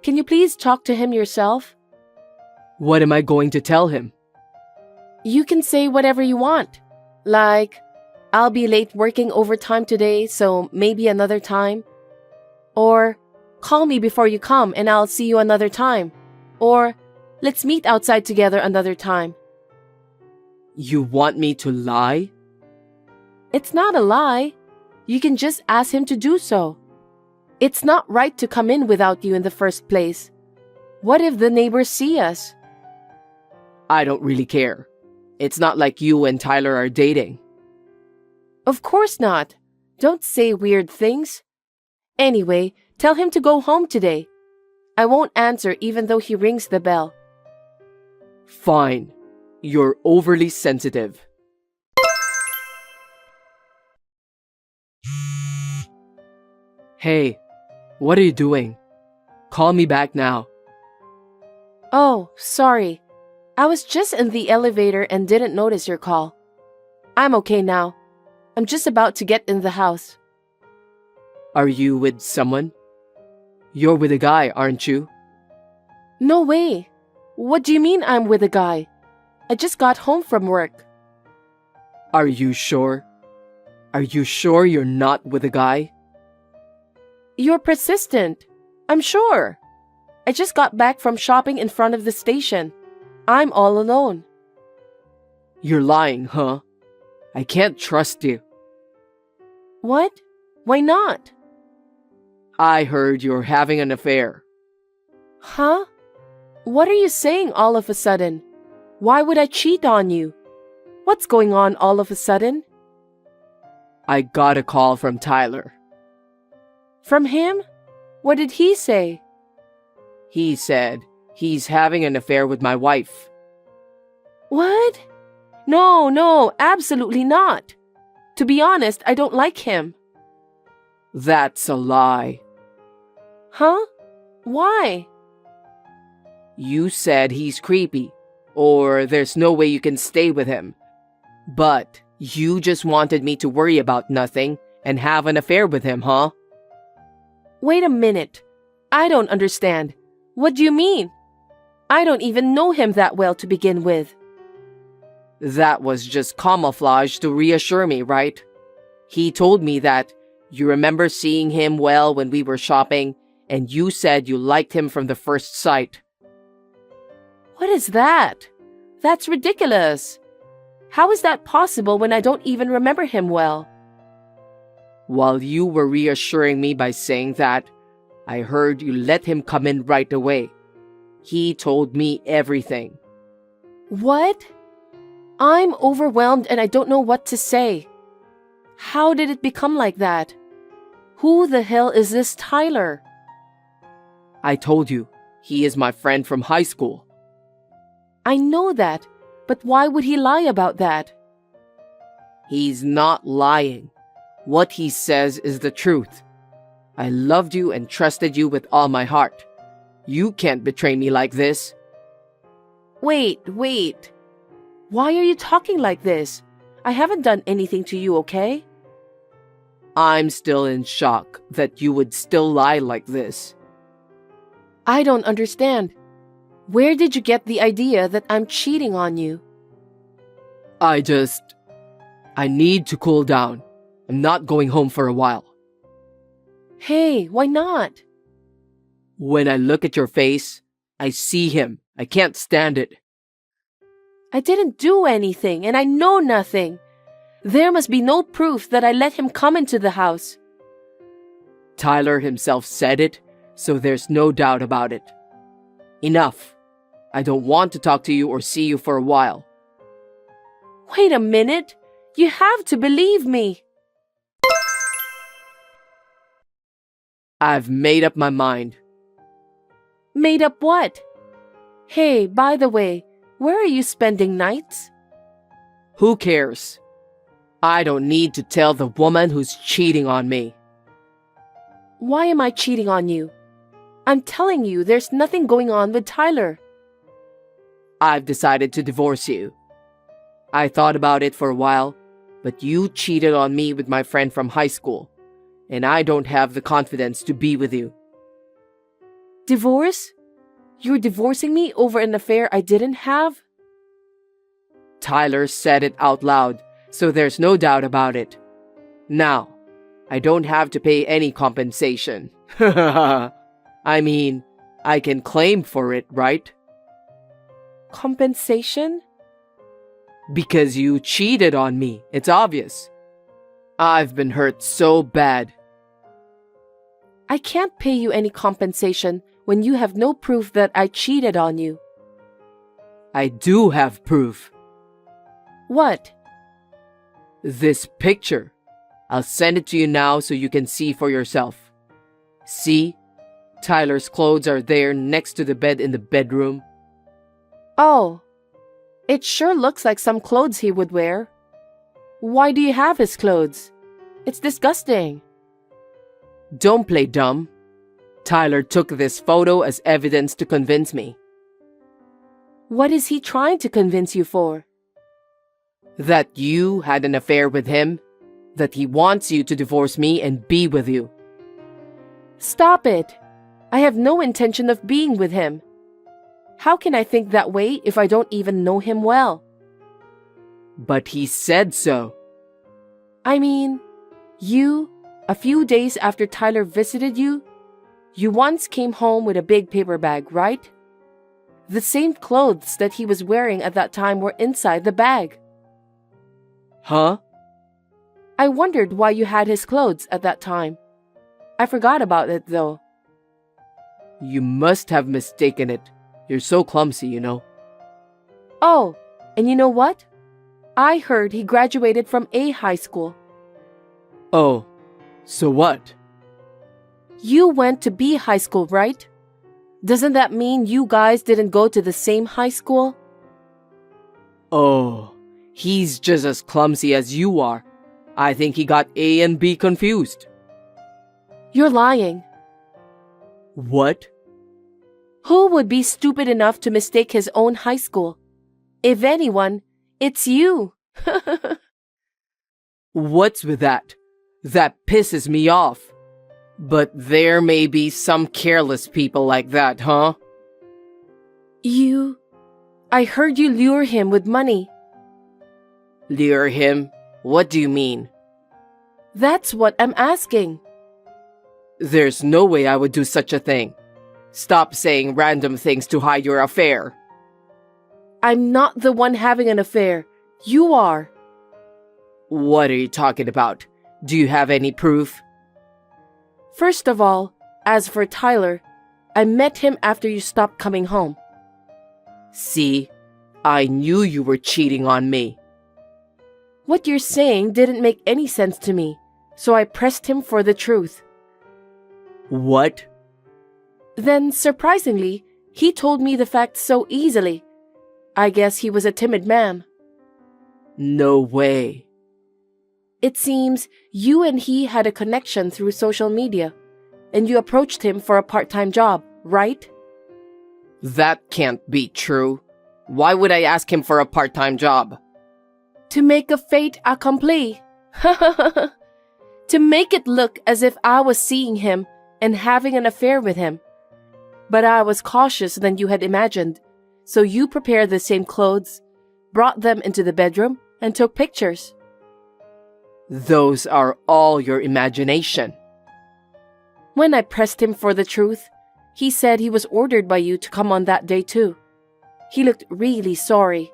Can you please talk to him yourself? What am I going to tell him? You can say whatever you want. Like, I'll be late working overtime today, so maybe another time. Or, call me before you come and I'll see you another time. Or, let's meet outside together another time. You want me to lie? It's not a lie. You can just ask him to do so. It's not right to come in without you in the first place. What if the neighbors see us? I don't really care. It's not like you and Tyler are dating. Of course not. Don't say weird things. Anyway, tell him to go home today. I won't answer even though he rings the bell. Fine. You're overly sensitive. Hey, what are you doing? Call me back now. Oh, sorry. I was just in the elevator and didn't notice your call. I'm okay now. I'm just about to get in the house. Are you with someone? You're with a guy, aren't you? No way. What do you mean I'm with a guy? I just got home from work. Are you sure? Are you sure you're not with a guy? You're persistent. I'm sure. I just got back from shopping in front of the station. I'm all alone. You're lying, huh? I can't trust you. What? Why not? I heard you're having an affair. Huh? What are you saying all of a sudden? Why would I cheat on you? What's going on all of a sudden? I got a call from Tyler. From him? What did he say? He said he's having an affair with my wife. What? No, absolutely not. To be honest, I don't like him. That's a lie. Huh? Why? You said he's creepy, or there's no way you can stay with him. But you just wanted me to worry about nothing and have an affair with him, huh? Wait a minute. I don't understand. What do you mean? I don't even know him that well to begin with. That was just camouflage to reassure me, right? He told me that you remember seeing him well when we were shopping, and you said you liked him from the first sight. What is that? That's ridiculous. How is that possible when I don't even remember him well? While you were reassuring me by saying that, I heard you let him come in right away. He told me everything. What? I'm overwhelmed and I don't know what to say. How did it become like that? Who the hell is this Tyler? I told you, he is my friend from high school. I know that, but why would he lie about that? He's not lying. What he says is the truth. I loved you and trusted you with all my heart. You can't betray me like this. Wait. Why are you talking like this? I haven't done anything to you, okay? I'm still in shock that you would still lie like this. I don't understand. Where did you get the idea that I'm cheating on you? I need to cool down. I'm not going home for a while. Hey, why not? When I look at your face, I see him. I can't stand it. I didn't do anything, and I know nothing. There must be no proof that I let him come into the house. Tyler himself said it, so there's no doubt about it. Enough. I don't want to talk to you or see you for a while. Wait a minute. You have to believe me. I've made up my mind. Made up what? Hey, by the way, where are you spending nights? Who cares? I don't need to tell the woman who's cheating on me. Why am I cheating on you? I'm telling you, there's nothing going on with Tyler. I've decided to divorce you. I thought about it for a while, but you cheated on me with my friend from high school, and I don't have the confidence to be with you. Divorce? You're divorcing me over an affair I didn't have? Tyler said it out loud, so there's no doubt about it. Now, I don't have to pay any compensation. I mean, I can claim for it, right? Compensation? Because you cheated on me, it's obvious. I've been hurt so bad. I can't pay you any compensation when you have no proof that I cheated on you. I do have proof. What? This picture. I'll send it to you now so you can see for yourself. See? Tyler's clothes are there next to the bed in the bedroom. Oh, it sure looks like some clothes he would wear. Why do you have his clothes? It's disgusting. Don't play dumb. Tyler took this photo as evidence to convince me. What is he trying to convince you for? That you had an affair with him. That he wants you to divorce me and be with you. Stop it. I have no intention of being with him. How can I think that way if I don't even know him well? But he said so. I mean, a few days after Tyler visited you, you once came home with a big paper bag, right? The same clothes that he was wearing at that time were inside the bag. Huh? I wondered why you had his clothes at that time. I forgot about it though. You must have mistaken it. You're so clumsy, you know. Oh, and you know what? I heard he graduated from A high school. Oh, so what? You went to B high school, right? Doesn't that mean you guys didn't go to the same high school? Oh, he's just as clumsy as you are. I think he got A and B confused. You're lying. What? Who would be stupid enough to mistake his own high school? If anyone, it's you. What's with that? That pisses me off. But there may be some careless people like that, huh? I heard you lure him with money. Lure him? What do you mean? That's what I'm asking. There's no way I would do such a thing. Stop saying random things to hide your affair. I'm not the one having an affair. You are. What are you talking about? Do you have any proof? First of all, as for Tyler, I met him after you stopped coming home. See, I knew you were cheating on me. What you're saying didn't make any sense to me, so I pressed him for the truth. What? Then, surprisingly, he told me the facts so easily. I guess he was a timid man. No way. It seems you and he had a connection through social media, and you approached him for a part-time job, right? That can't be true. Why would I ask him for a part-time job? To make a fait accompli. To make it look as if I was seeing him and having an affair with him. But I was cautious than you had imagined, so you prepared the same clothes, brought them into the bedroom, and took pictures. Those are all your imagination. When I pressed him for the truth, He said he was ordered by you to come on that day too. He looked really sorry.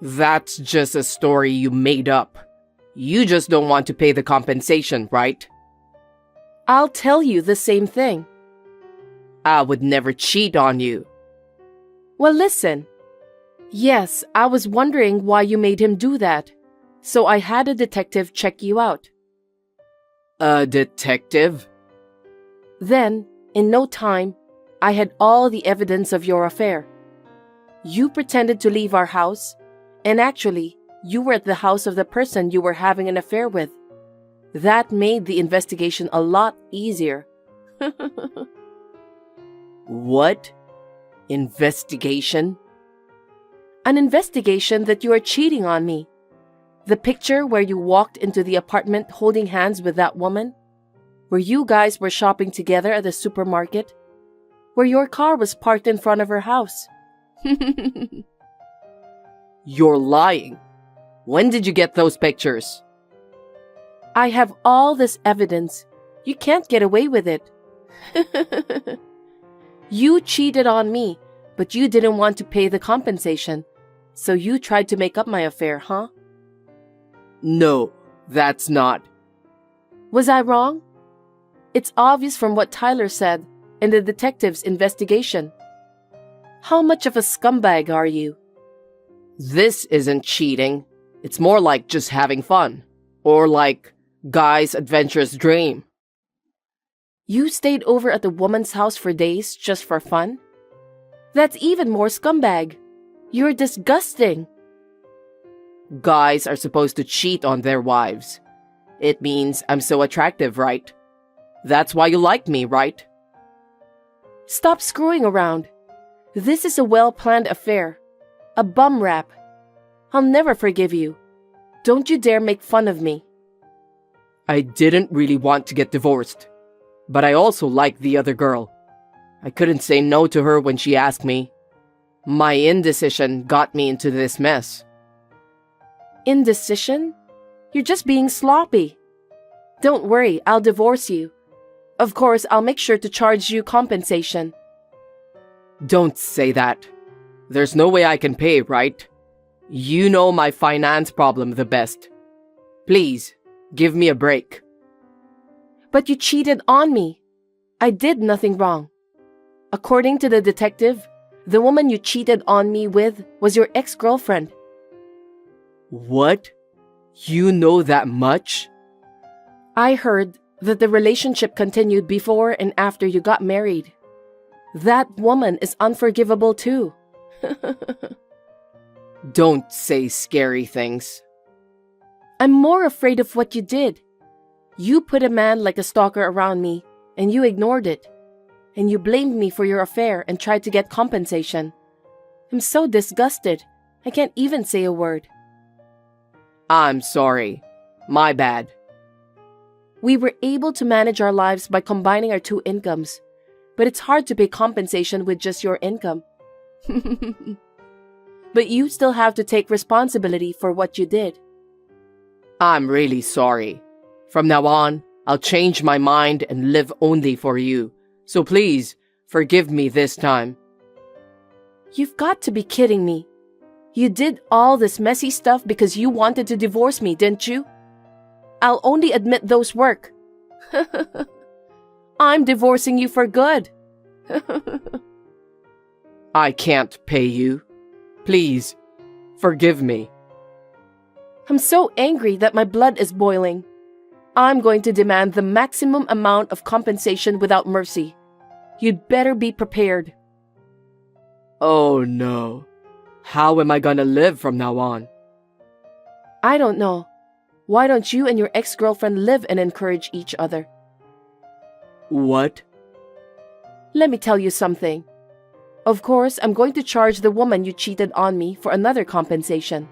That's just a story you made up. You just don't want to pay the compensation, right? I'll tell you the same thing. I would never cheat on you. Well, listen. Yes, I was wondering why you made him do that. So I had a detective check you out. A detective? Then, in no time, I had all the evidence of your affair. You pretended to leave our house, and actually, you were at the house of the person you were having an affair with. That made the investigation a lot easier. What? Investigation? An investigation that you are cheating on me. The picture where you walked into the apartment holding hands with that woman, where you guys were shopping together at the supermarket, where your car was parked in front of her house. You're lying. When did you get those pictures? I have all this evidence. You can't get away with it. You cheated on me, but you didn't want to pay the compensation. So you tried to make up my affair, huh? No, that's not. Was I wrong? It's obvious from what Tyler said in the detective's investigation. How much of a scumbag are you? This isn't cheating. It's more like just having fun. Or like guy's adventurous dream. You stayed over at the woman's house for days just for fun? That's even more scumbag. You're disgusting. Guys are supposed to cheat on their wives. It means I'm so attractive, right? That's why you like me, right? Stop screwing around. This is a well-planned affair. A bum rap. I'll never forgive you. Don't you dare make fun of me. I didn't really want to get divorced. But I also liked the other girl. I couldn't say no to her when she asked me. My indecision got me into this mess. Indecision? You're just being sloppy. Don't worry, I'll divorce you. Of course, I'll make sure to charge you compensation. Don't say that. There's no way I can pay, right? You know my finance problem the best. Please, give me a break. But you cheated on me. I did nothing wrong. According to the detective, the woman you cheated on me with was your ex-girlfriend. What? You know that much? I heard that the relationship continued before and after you got married. That woman is unforgivable too. Don't say scary things. I'm more afraid of what you did. You put a man like a stalker around me, and you ignored it. And you blamed me for your affair and tried to get compensation. I'm so disgusted, I can't even say a word. I'm sorry. My bad. We were able to manage our lives by combining our two incomes, but it's hard to pay compensation with just your income. But you still have to take responsibility for what you did. I'm really sorry. From now on, I'll change my mind and live only for you. So please, forgive me this time. You've got to be kidding me. You did all this messy stuff because you wanted to divorce me, didn't you? I'll only admit those work. I'm divorcing you for good. I can't pay you. Please, forgive me. I'm so angry that my blood is boiling. I'm going to demand the maximum amount of compensation without mercy. You'd better be prepared. Oh no. How am I gonna live from now on? I don't know. Why don't you and your ex-girlfriend live and encourage each other? What? Let me tell you something. Of course, I'm going to charge the woman you cheated on me for another compensation.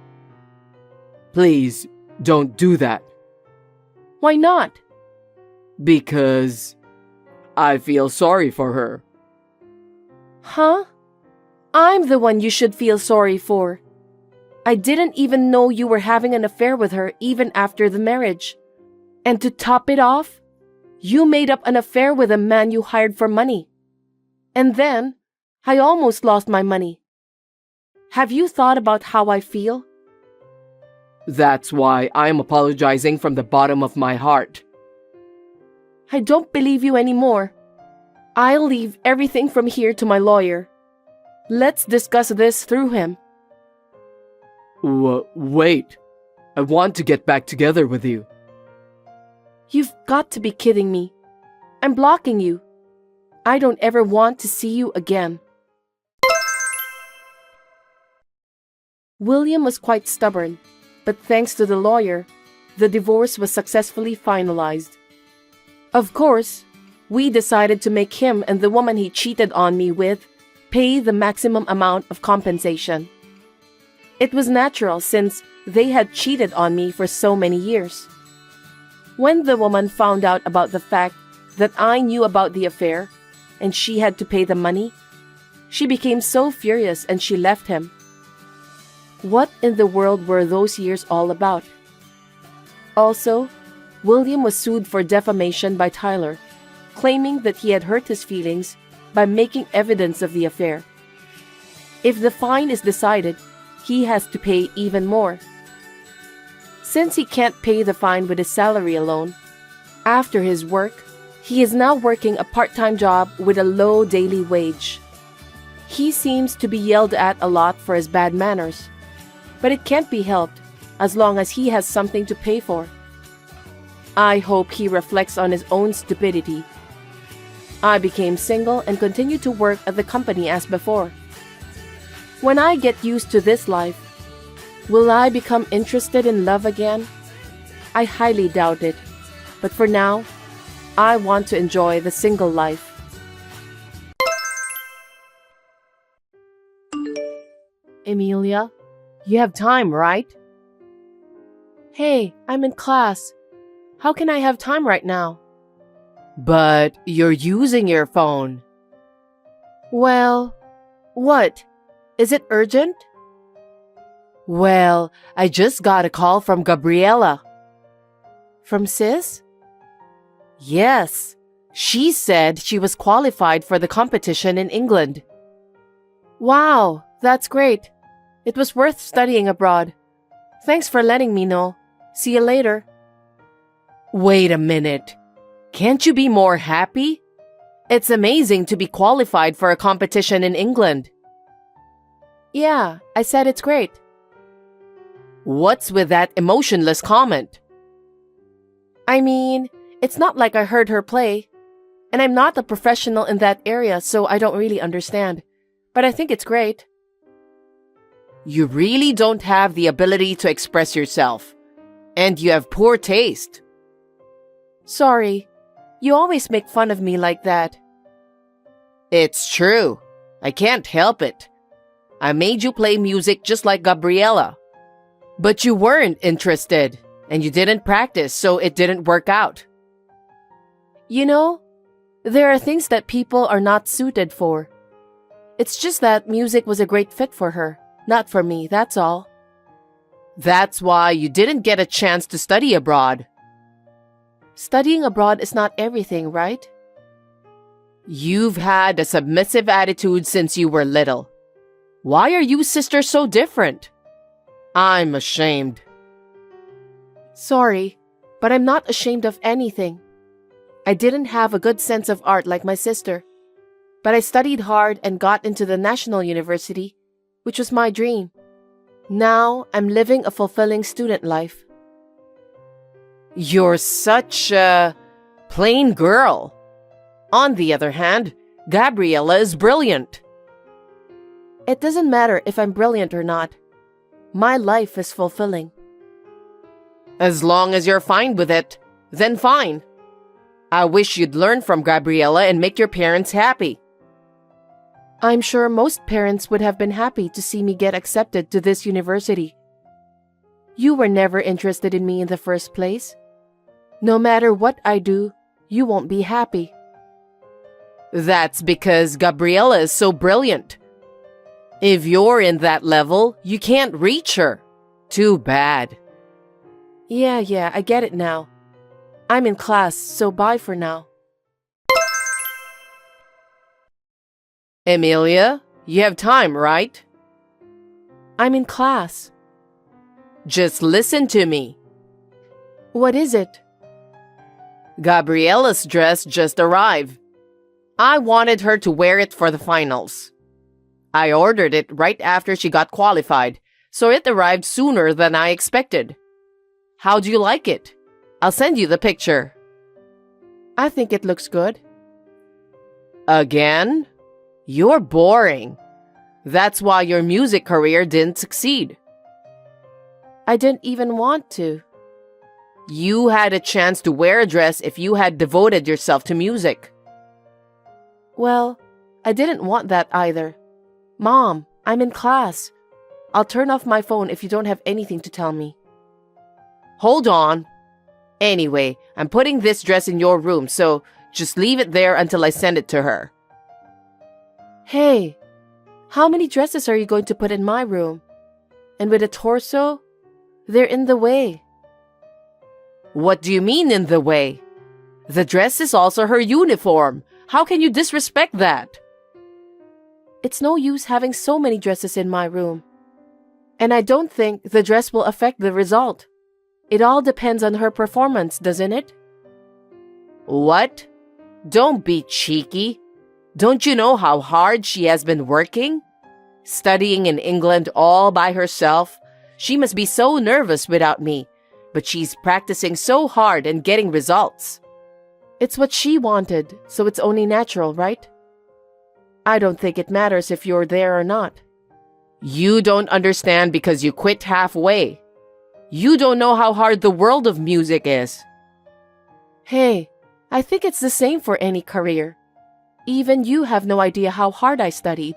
Please, don't do that. Why not? Because I feel sorry for her. Huh? I'm the one you should feel sorry for. I didn't even know you were having an affair with her even after the marriage. And to top it off, you made up an affair with a man you hired for money. And then, I almost lost my money. Have you thought about how I feel? That's why I'm apologizing from the bottom of my heart. I don't believe you anymore. I'll leave everything from here to my lawyer. Let's discuss this through him. Wait. I want to get back together with you. You've got to be kidding me. I'm blocking you. I don't ever want to see you again. William was quite stubborn, but thanks to the lawyer, the divorce was successfully finalized. Of course, we decided to make him and the woman he cheated on me with pay the maximum amount of compensation. It was natural since they had cheated on me for so many years. When the woman found out about the fact that I knew about the affair and she had to pay the money, she became so furious and she left him. What in the world were those years all about? Also, William was sued for defamation by Tyler, claiming that he had hurt his feelings by making evidence of the affair. If the fine is decided, he has to pay even more. Since he can't pay the fine with his salary alone, after his work, he is now working a part-time job with a low daily wage. He seems to be yelled at a lot for his bad manners, but it can't be helped as long as he has something to pay for. I hope he reflects on his own stupidity. I became single and continued to work at the company as before. When I get used to this life, will I become interested in love again? I highly doubt it, but for now, I want to enjoy the single life. Emilia, you have time, right? Hey, I'm in class. How can I have time right now? But you're using your phone. Well, what? Is it urgent? Well, I just got a call from Gabriela. From Sis? Yes. She said she was qualified for the competition in England. Wow, that's great. It was worth studying abroad. Thanks for letting me know. See you later. Wait a minute. Can't you be more happy? It's amazing to be qualified for a competition in England. Yeah, I said it's great. What's with that emotionless comment? I mean, it's not like I heard her play. And I'm not a professional in that area, so I don't really understand. But I think it's great. You really don't have the ability to express yourself. And you have poor taste. Sorry. You always make fun of me like that. It's true. I can't help it. I made you play music just like Gabriela. But you weren't interested, and you didn't practice, so it didn't work out. You know, there are things that people are not suited for. It's just that music was a great fit for her, not for me, that's all. That's why you didn't get a chance to study abroad. Studying abroad is not everything, right? You've had a submissive attitude since you were little. Why are you sisters so different? I'm ashamed. Sorry, but I'm not ashamed of anything. I didn't have a good sense of art like my sister, but I studied hard and got into the National University, which was my dream. Now I'm living a fulfilling student life. You're such a plain girl. On the other hand, Gabriela is brilliant. It doesn't matter if I'm brilliant or not. My life is fulfilling. As long as you're fine with it, then fine. I wish you'd learn from Gabriela and make your parents happy. I'm sure most parents would have been happy to see me get accepted to this university. You were never interested in me in the first place. No matter what I do, you won't be happy. That's because Gabriela is so brilliant. If you're in that level, you can't reach her. Too bad. Yeah, I get it now. I'm in class, so bye for now. Emilia, you have time, right? I'm in class. Just listen to me. What is it? Gabriella's dress just arrived. I wanted her to wear it for the finals. I ordered it right after she got qualified, so it arrived sooner than I expected. How do you like it? I'll send you the picture. I think it looks good. Again? You're boring. That's why your music career didn't succeed. I didn't even want to. You had a chance to wear a dress if you had devoted yourself to music. Well, I didn't want that either. Mom, I'm in class. I'll turn off my phone if you don't have anything to tell me. Hold on. Anyway, I'm putting this dress in your room, so just leave it there until I send it to her. Hey, how many dresses are you going to put in my room? And with a torso? They're in the way. What do you mean in the way? The dress is also her uniform. How can you disrespect that? It's no use having so many dresses in my room. And I don't think the dress will affect the result. It all depends on her performance, doesn't it? What? Don't be cheeky. Don't you know how hard she has been working? Studying in England all by herself. She must be so nervous without me, but she's practicing so hard and getting results. It's what she wanted, so it's only natural, right? I don't think it matters if you're there or not. You don't understand because you quit halfway. You don't know how hard the world of music is. Hey, I think it's the same for any career. Even you have no idea how hard I studied.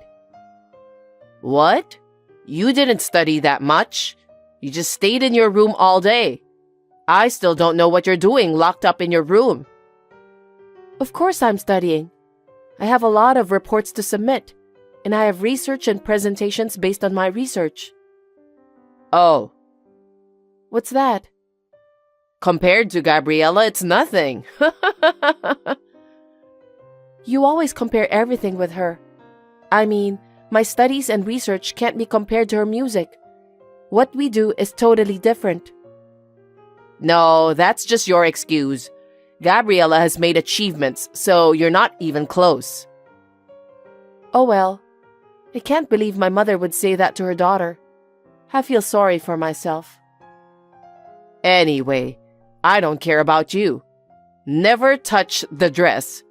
What? You didn't study that much. You just stayed in your room all day. I still don't know what you're doing locked up in your room. Of course I'm studying. I have a lot of reports to submit, and I have research and presentations based on my research. Oh. What's that? Compared to Gabriella, it's nothing. You always compare everything with her. I mean, my studies and research can't be compared to her music. What we do is totally different. No, that's just your excuse. Gabriella has made achievements, so you're not even close. Oh well. I can't believe my mother would say that to her daughter. I feel sorry for myself. Anyway, I don't care about you. Never touch the dress.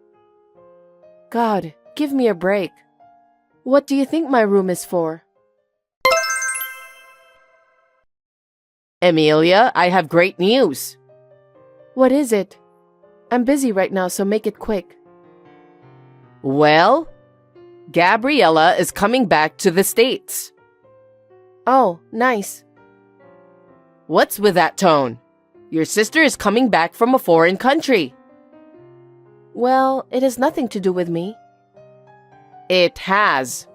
God, give me a break. What do you think my room is for? Emilia, I have great news. What is it? I'm busy right now, so make it quick. Well, Gabriella is coming back to the States. Oh, nice. What's with that tone? Your sister is coming back from a foreign country. Well, it has nothing to do with me. It has.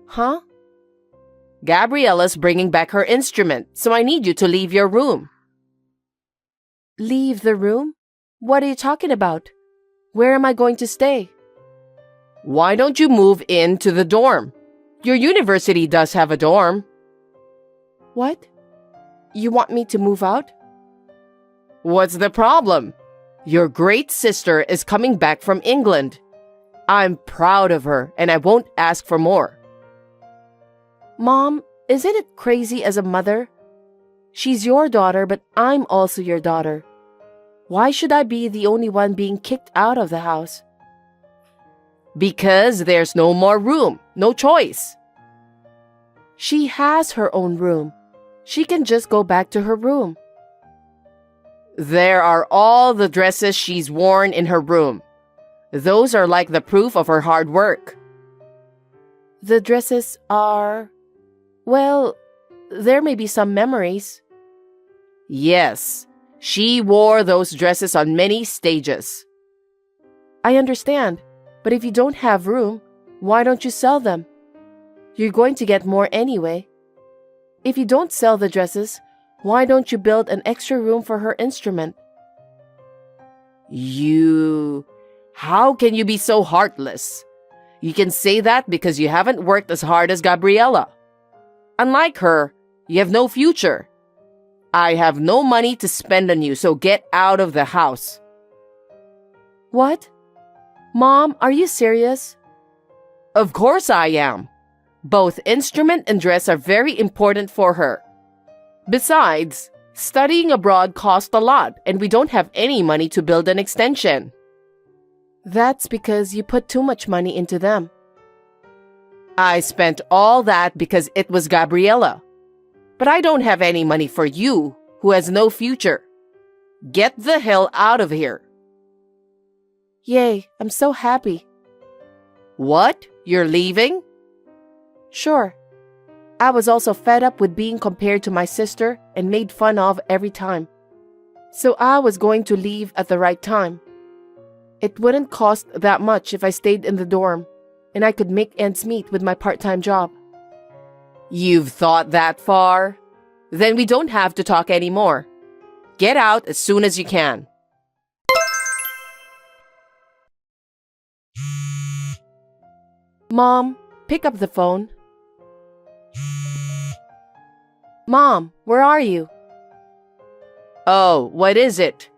Huh? Gabriella's bringing back her instrument, so I need you to leave your room. Leave the room? What are you talking about? Where am I going to stay? Why don't you move into the dorm? Your university does have a dorm. What? You want me to move out? What's the problem? Your great sister is coming back from England. I'm proud of her, and I won't ask for more. Mom, isn't it crazy as a mother? She's your daughter, but I'm also your daughter. Why should I be the only one being kicked out of the house? Because there's no more room, no choice. She has her own room. She can just go back to her room. There are all the dresses she's worn in her room. Those are like the proof of her hard work. The dresses are... Well, there may be some memories. Yes, she wore those dresses on many stages. I understand, but if you don't have room, why don't you sell them? You're going to get more anyway. If you don't sell the dresses, why don't you build an extra room for her instrument? How can you be so heartless? You can say that because you haven't worked as hard as Gabriella. Unlike her, you have no future. I have no money to spend on you, so get out of the house. What? Mom, are you serious? Of course I am. Both instrument and dress are very important for her. Besides, studying abroad costs a lot, and we don't have any money to build an extension. That's because you put too much money into them. I spent all that because it was Gabriella. But I don't have any money for you, who has no future. Get the hell out of here. Yay, I'm so happy. What? You're leaving? Sure. I was also fed up with being compared to my sister and made fun of every time. So I was going to leave at the right time. It wouldn't cost that much if I stayed in the dorm, and I could make ends meet with my part-time job. You've thought that far? Then we don't have to talk anymore. Get out as soon as you can. Mom, pick up the phone. Mom, where are you? Oh, what is it?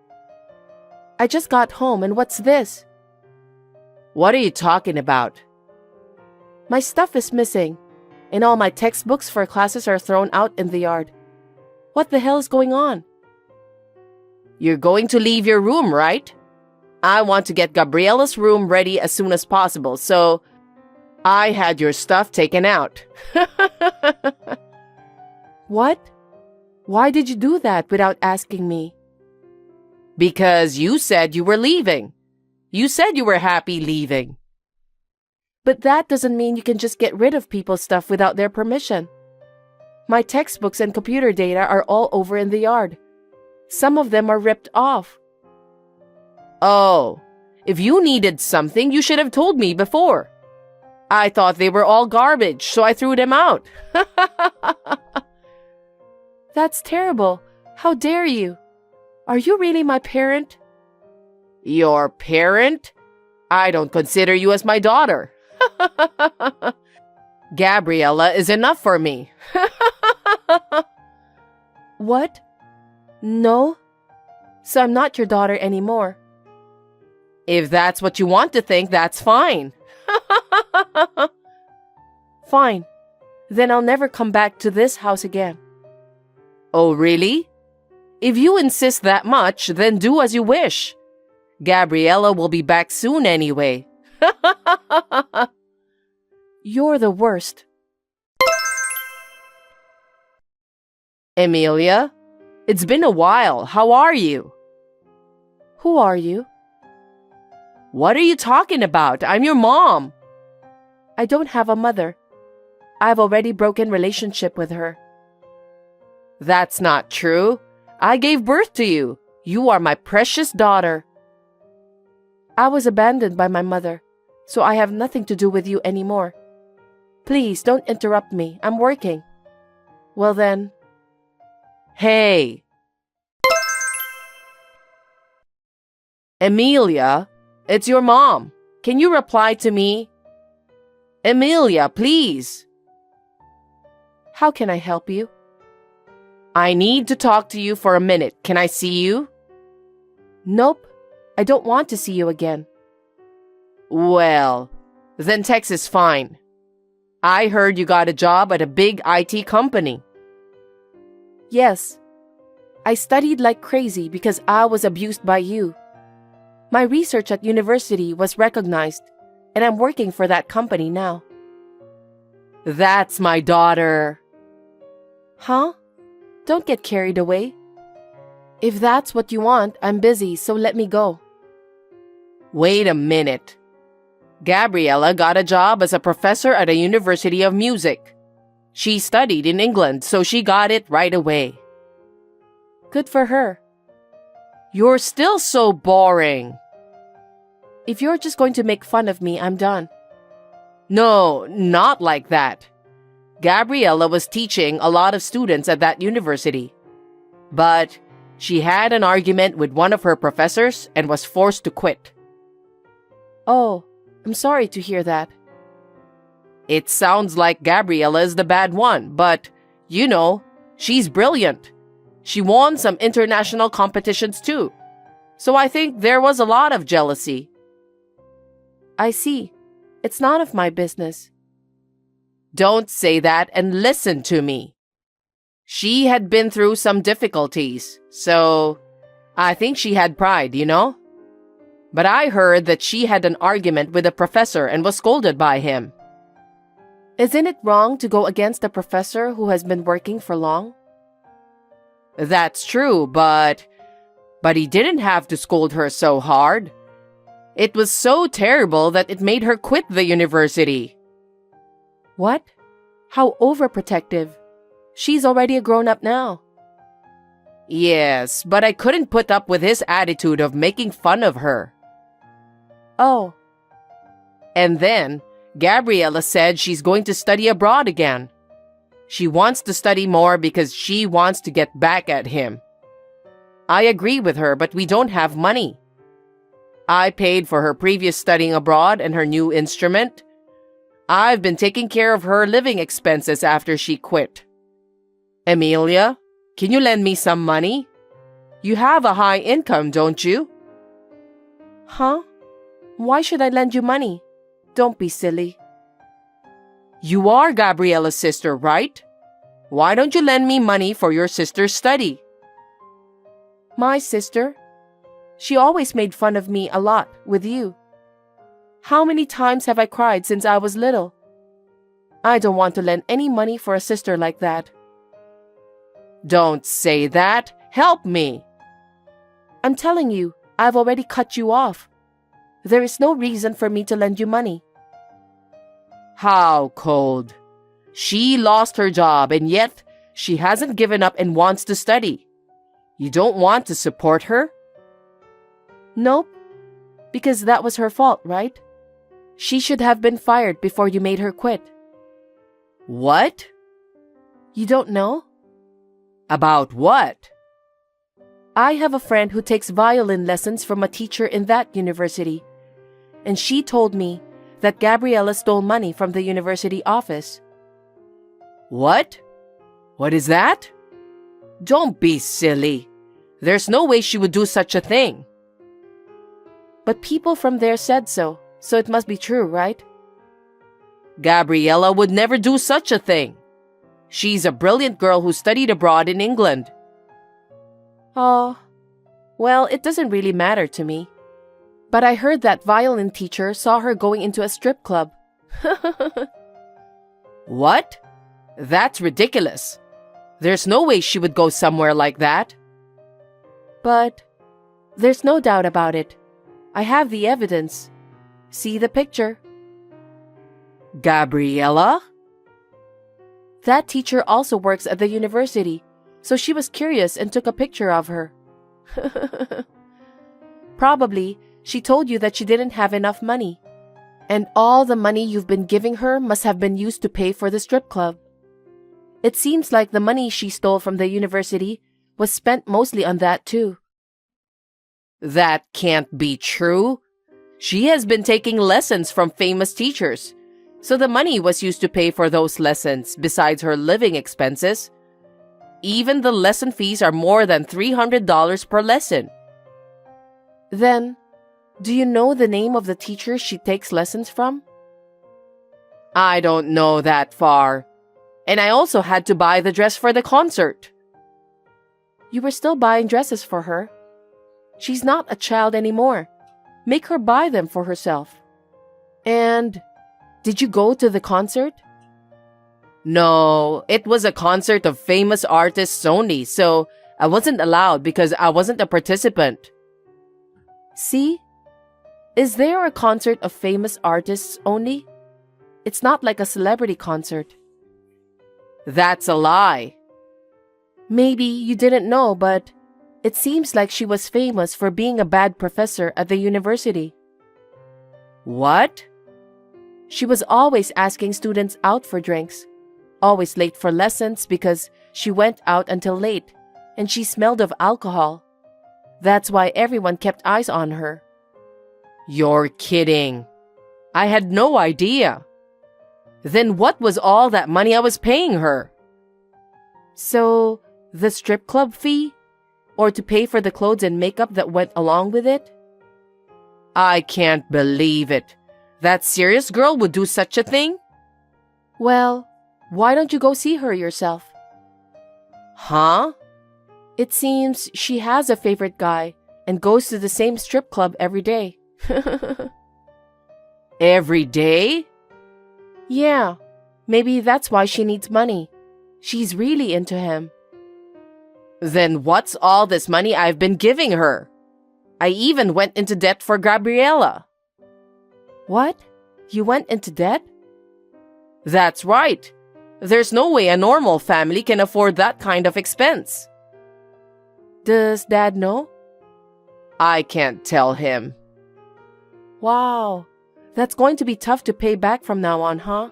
I just got home, and what's this? What are you talking about? My stuff is missing, and all my textbooks for classes are thrown out in the yard. What the hell is going on? You're going to leave your room, right? I want to get Gabriella's room ready as soon as possible, so I had your stuff taken out. What? Why did you do that without asking me? Because you said you were leaving. You said you were happy leaving. But that doesn't mean you can just get rid of people's stuff without their permission. My textbooks and computer data are all over in the yard. Some of them are ripped off. Oh, if you needed something, you should have told me before. I thought they were all garbage, so I threw them out. That's terrible. How dare you? Are you really my parent? Your parent? I don't consider you as my daughter. Gabriella is enough for me. What? No? So I'm not your daughter anymore. If that's what you want to think, that's fine. Fine. Then I'll never come back to this house again. Oh, really? If you insist that much, then do as you wish. Gabriella will be back soon anyway. You're the worst. Emilia, it's been a while. How are you? Who are you? What are you talking about? I'm your mom. I don't have a mother. I've already broken relationship with her. That's not true. I gave birth to you. You are my precious daughter. I was abandoned by my mother, so I have nothing to do with you anymore. Please don't interrupt me. I'm working. Well then. Hey. Emilia, it's your mom. Can you reply to me? Emilia, please. How can I help you? I need to talk to you for a minute. Can I see you? Nope. I don't want to see you again. Well, then text is fine. I heard you got a job at a big IT company. Yes. I studied like crazy because I was abused by you. My research at university was recognized, and I'm working for that company now. That's my daughter. Huh? Don't get carried away. If that's what you want, I'm busy, so let me go. Wait a minute. Gabriella got a job as a professor at a university of music. She studied in England, so she got it right away. Good for her. You're still so boring. If you're just going to make fun of me, I'm done. No, not like that. Gabriella was teaching a lot of students at that university. But she had an argument with one of her professors and was forced to quit. Oh, I'm sorry to hear that. It sounds like Gabriella is the bad one, but, she's brilliant. She won some international competitions too. So I think there was a lot of jealousy. I see. It's none of my business. Don't say that and listen to me. She had been through some difficulties, so I think she had pride, But I heard that she had an argument with a professor and was scolded by him. Isn't it wrong to go against a professor who has been working for long? That's true, but he didn't have to scold her so hard. It was so terrible that it made her quit the university. What? How overprotective. She's already a grown-up now. Yes, but I couldn't put up with his attitude of making fun of her. Oh. And then, Gabriella said she's going to study abroad again. She wants to study more because she wants to get back at him. I agree with her, but we don't have money. I paid for her previous studying abroad and her new instrument. I've been taking care of her living expenses after she quit. Emilia, can you lend me some money? You have a high income, don't you? Huh? Why should I lend you money? Don't be silly. You are Gabriella's sister, right? Why don't you lend me money for your sister's study? My sister? She always made fun of me a lot with you. How many times have I cried since I was little? I don't want to lend any money for a sister like that. Don't say that. Help me. I'm telling you, I've already cut you off. There is no reason for me to lend you money. How cold. She lost her job and yet she hasn't given up and wants to study. You don't want to support her? Nope. Because that was her fault, right? She should have been fired before you made her quit. What? You don't know? About what? I have a friend who takes violin lessons from a teacher in that university, and she told me that Gabriella stole money from the university office. What? What is that? Don't be silly. There's no way she would do such a thing. But people from there said so it must be true, right? Gabriella would never do such a thing. She's a brilliant girl who studied abroad in England. Oh, well, it doesn't really matter to me. But I heard that violin teacher saw her going into a strip club. What? That's ridiculous. There's no way she would go somewhere like that. But there's no doubt about it. I have the evidence. See the picture. Gabriella? That teacher also works at the university, so she was curious and took a picture of her. Probably, she told you that she didn't have enough money. And all the money you've been giving her must have been used to pay for the strip club. It seems like the money she stole from the university was spent mostly on that too. That can't be true. She has been taking lessons from famous teachers, so the money was used to pay for those lessons besides her living expenses. Even the lesson fees are more than $300 per lesson. Then, do you know the name of the teacher she takes lessons from? I don't know that far. And I also had to buy the dress for the concert. You were still buying dresses for her. She's not a child anymore. Make her buy them for herself. And did you go to the concert? No, it was a concert of famous artists only, so I wasn't allowed because I wasn't a participant. See? Is there a concert of famous artists only? It's not like a celebrity concert. That's a lie. Maybe you didn't know, but it seems like she was famous for being a bad professor at the university. What? She was always asking students out for drinks, always late for lessons because she went out until late, and she smelled of alcohol. That's why everyone kept eyes on her. You're kidding. I had no idea. Then what was all that money I was paying her? So, the strip club fee? Or to pay for the clothes and makeup that went along with it? I can't believe it. That serious girl would do such a thing? Well, why don't you go see her yourself? Huh? It seems she has a favorite guy and goes to the same strip club every day. Every day? Yeah, maybe that's why she needs money. She's really into him. Then what's all this money I've been giving her? I even went into debt for Gabriella. What? You went into debt? That's right. There's no way a normal family can afford that kind of expense. Does Dad know? I can't tell him. Wow, that's going to be tough to pay back from now on, huh?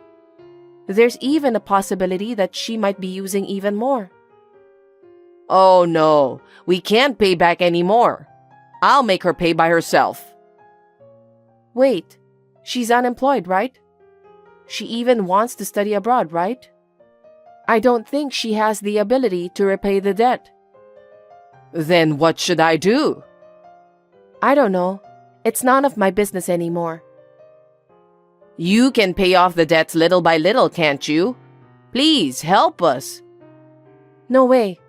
There's even a possibility that she might be using even more. Oh no, we can't pay back anymore. I'll make her pay by herself. Wait, she's unemployed, right? She even wants to study abroad, right? I don't think she has the ability to repay the debt. Then what should I do? I don't know. It's none of my business anymore. You can pay off the debts little by little, can't you? Please help us. No way.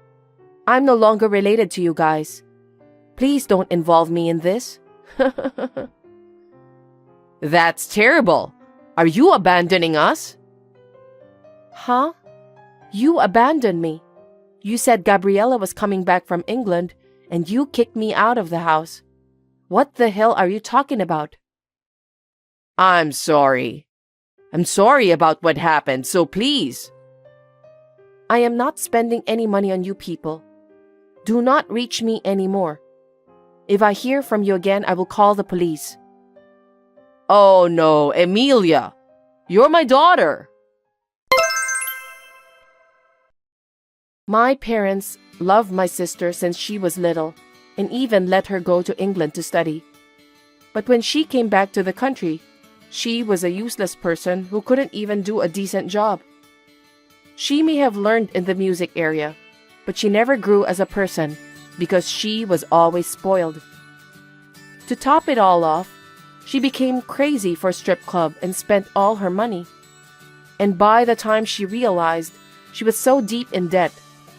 I'm no longer related to you guys. Please don't involve me in this. That's terrible. Are you abandoning us? Huh? You abandoned me. You said Gabriella was coming back from England and you kicked me out of the house. What the hell are you talking about? I'm sorry. I'm sorry about what happened, so please. I am not spending any money on you people. Do not reach me anymore. If I hear from you again, I will call the police. Oh no, Emilia. You're my daughter. My parents loved my sister since she was little and even let her go to England to study. But when she came back to the country, she was a useless person who couldn't even do a decent job. She may have learned in the music area, but she never grew as a person because she was always spoiled. To top it all off, she became crazy for a strip club and spent all her money. And by the time she realized, she was so deep in debt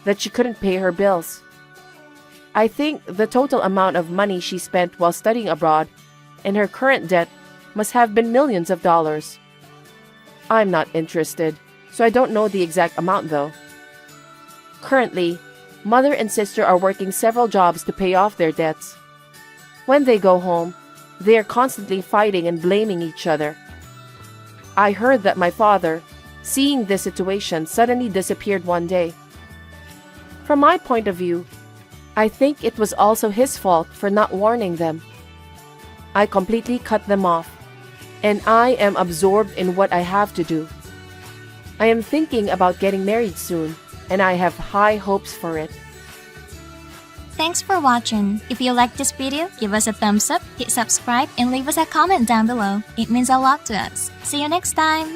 that she couldn't pay her bills. I think the total amount of money she spent while studying abroad and her current debt must have been millions of dollars. I'm not interested, so I don't know the exact amount though. Currently, mother and sister are working several jobs to pay off their debts. When they go home, they are constantly fighting and blaming each other. I heard that my father, seeing this situation, suddenly disappeared one day. From my point of view, I think it was also his fault for not warning them. I completely cut them off, and I am absorbed in what I have to do. I am thinking about getting married soon, and I have high hopes for it. Thanks for watching. If you like this video, give us a thumbs up, hit subscribe, and leave us a comment down below. It means a lot to us. See you next time!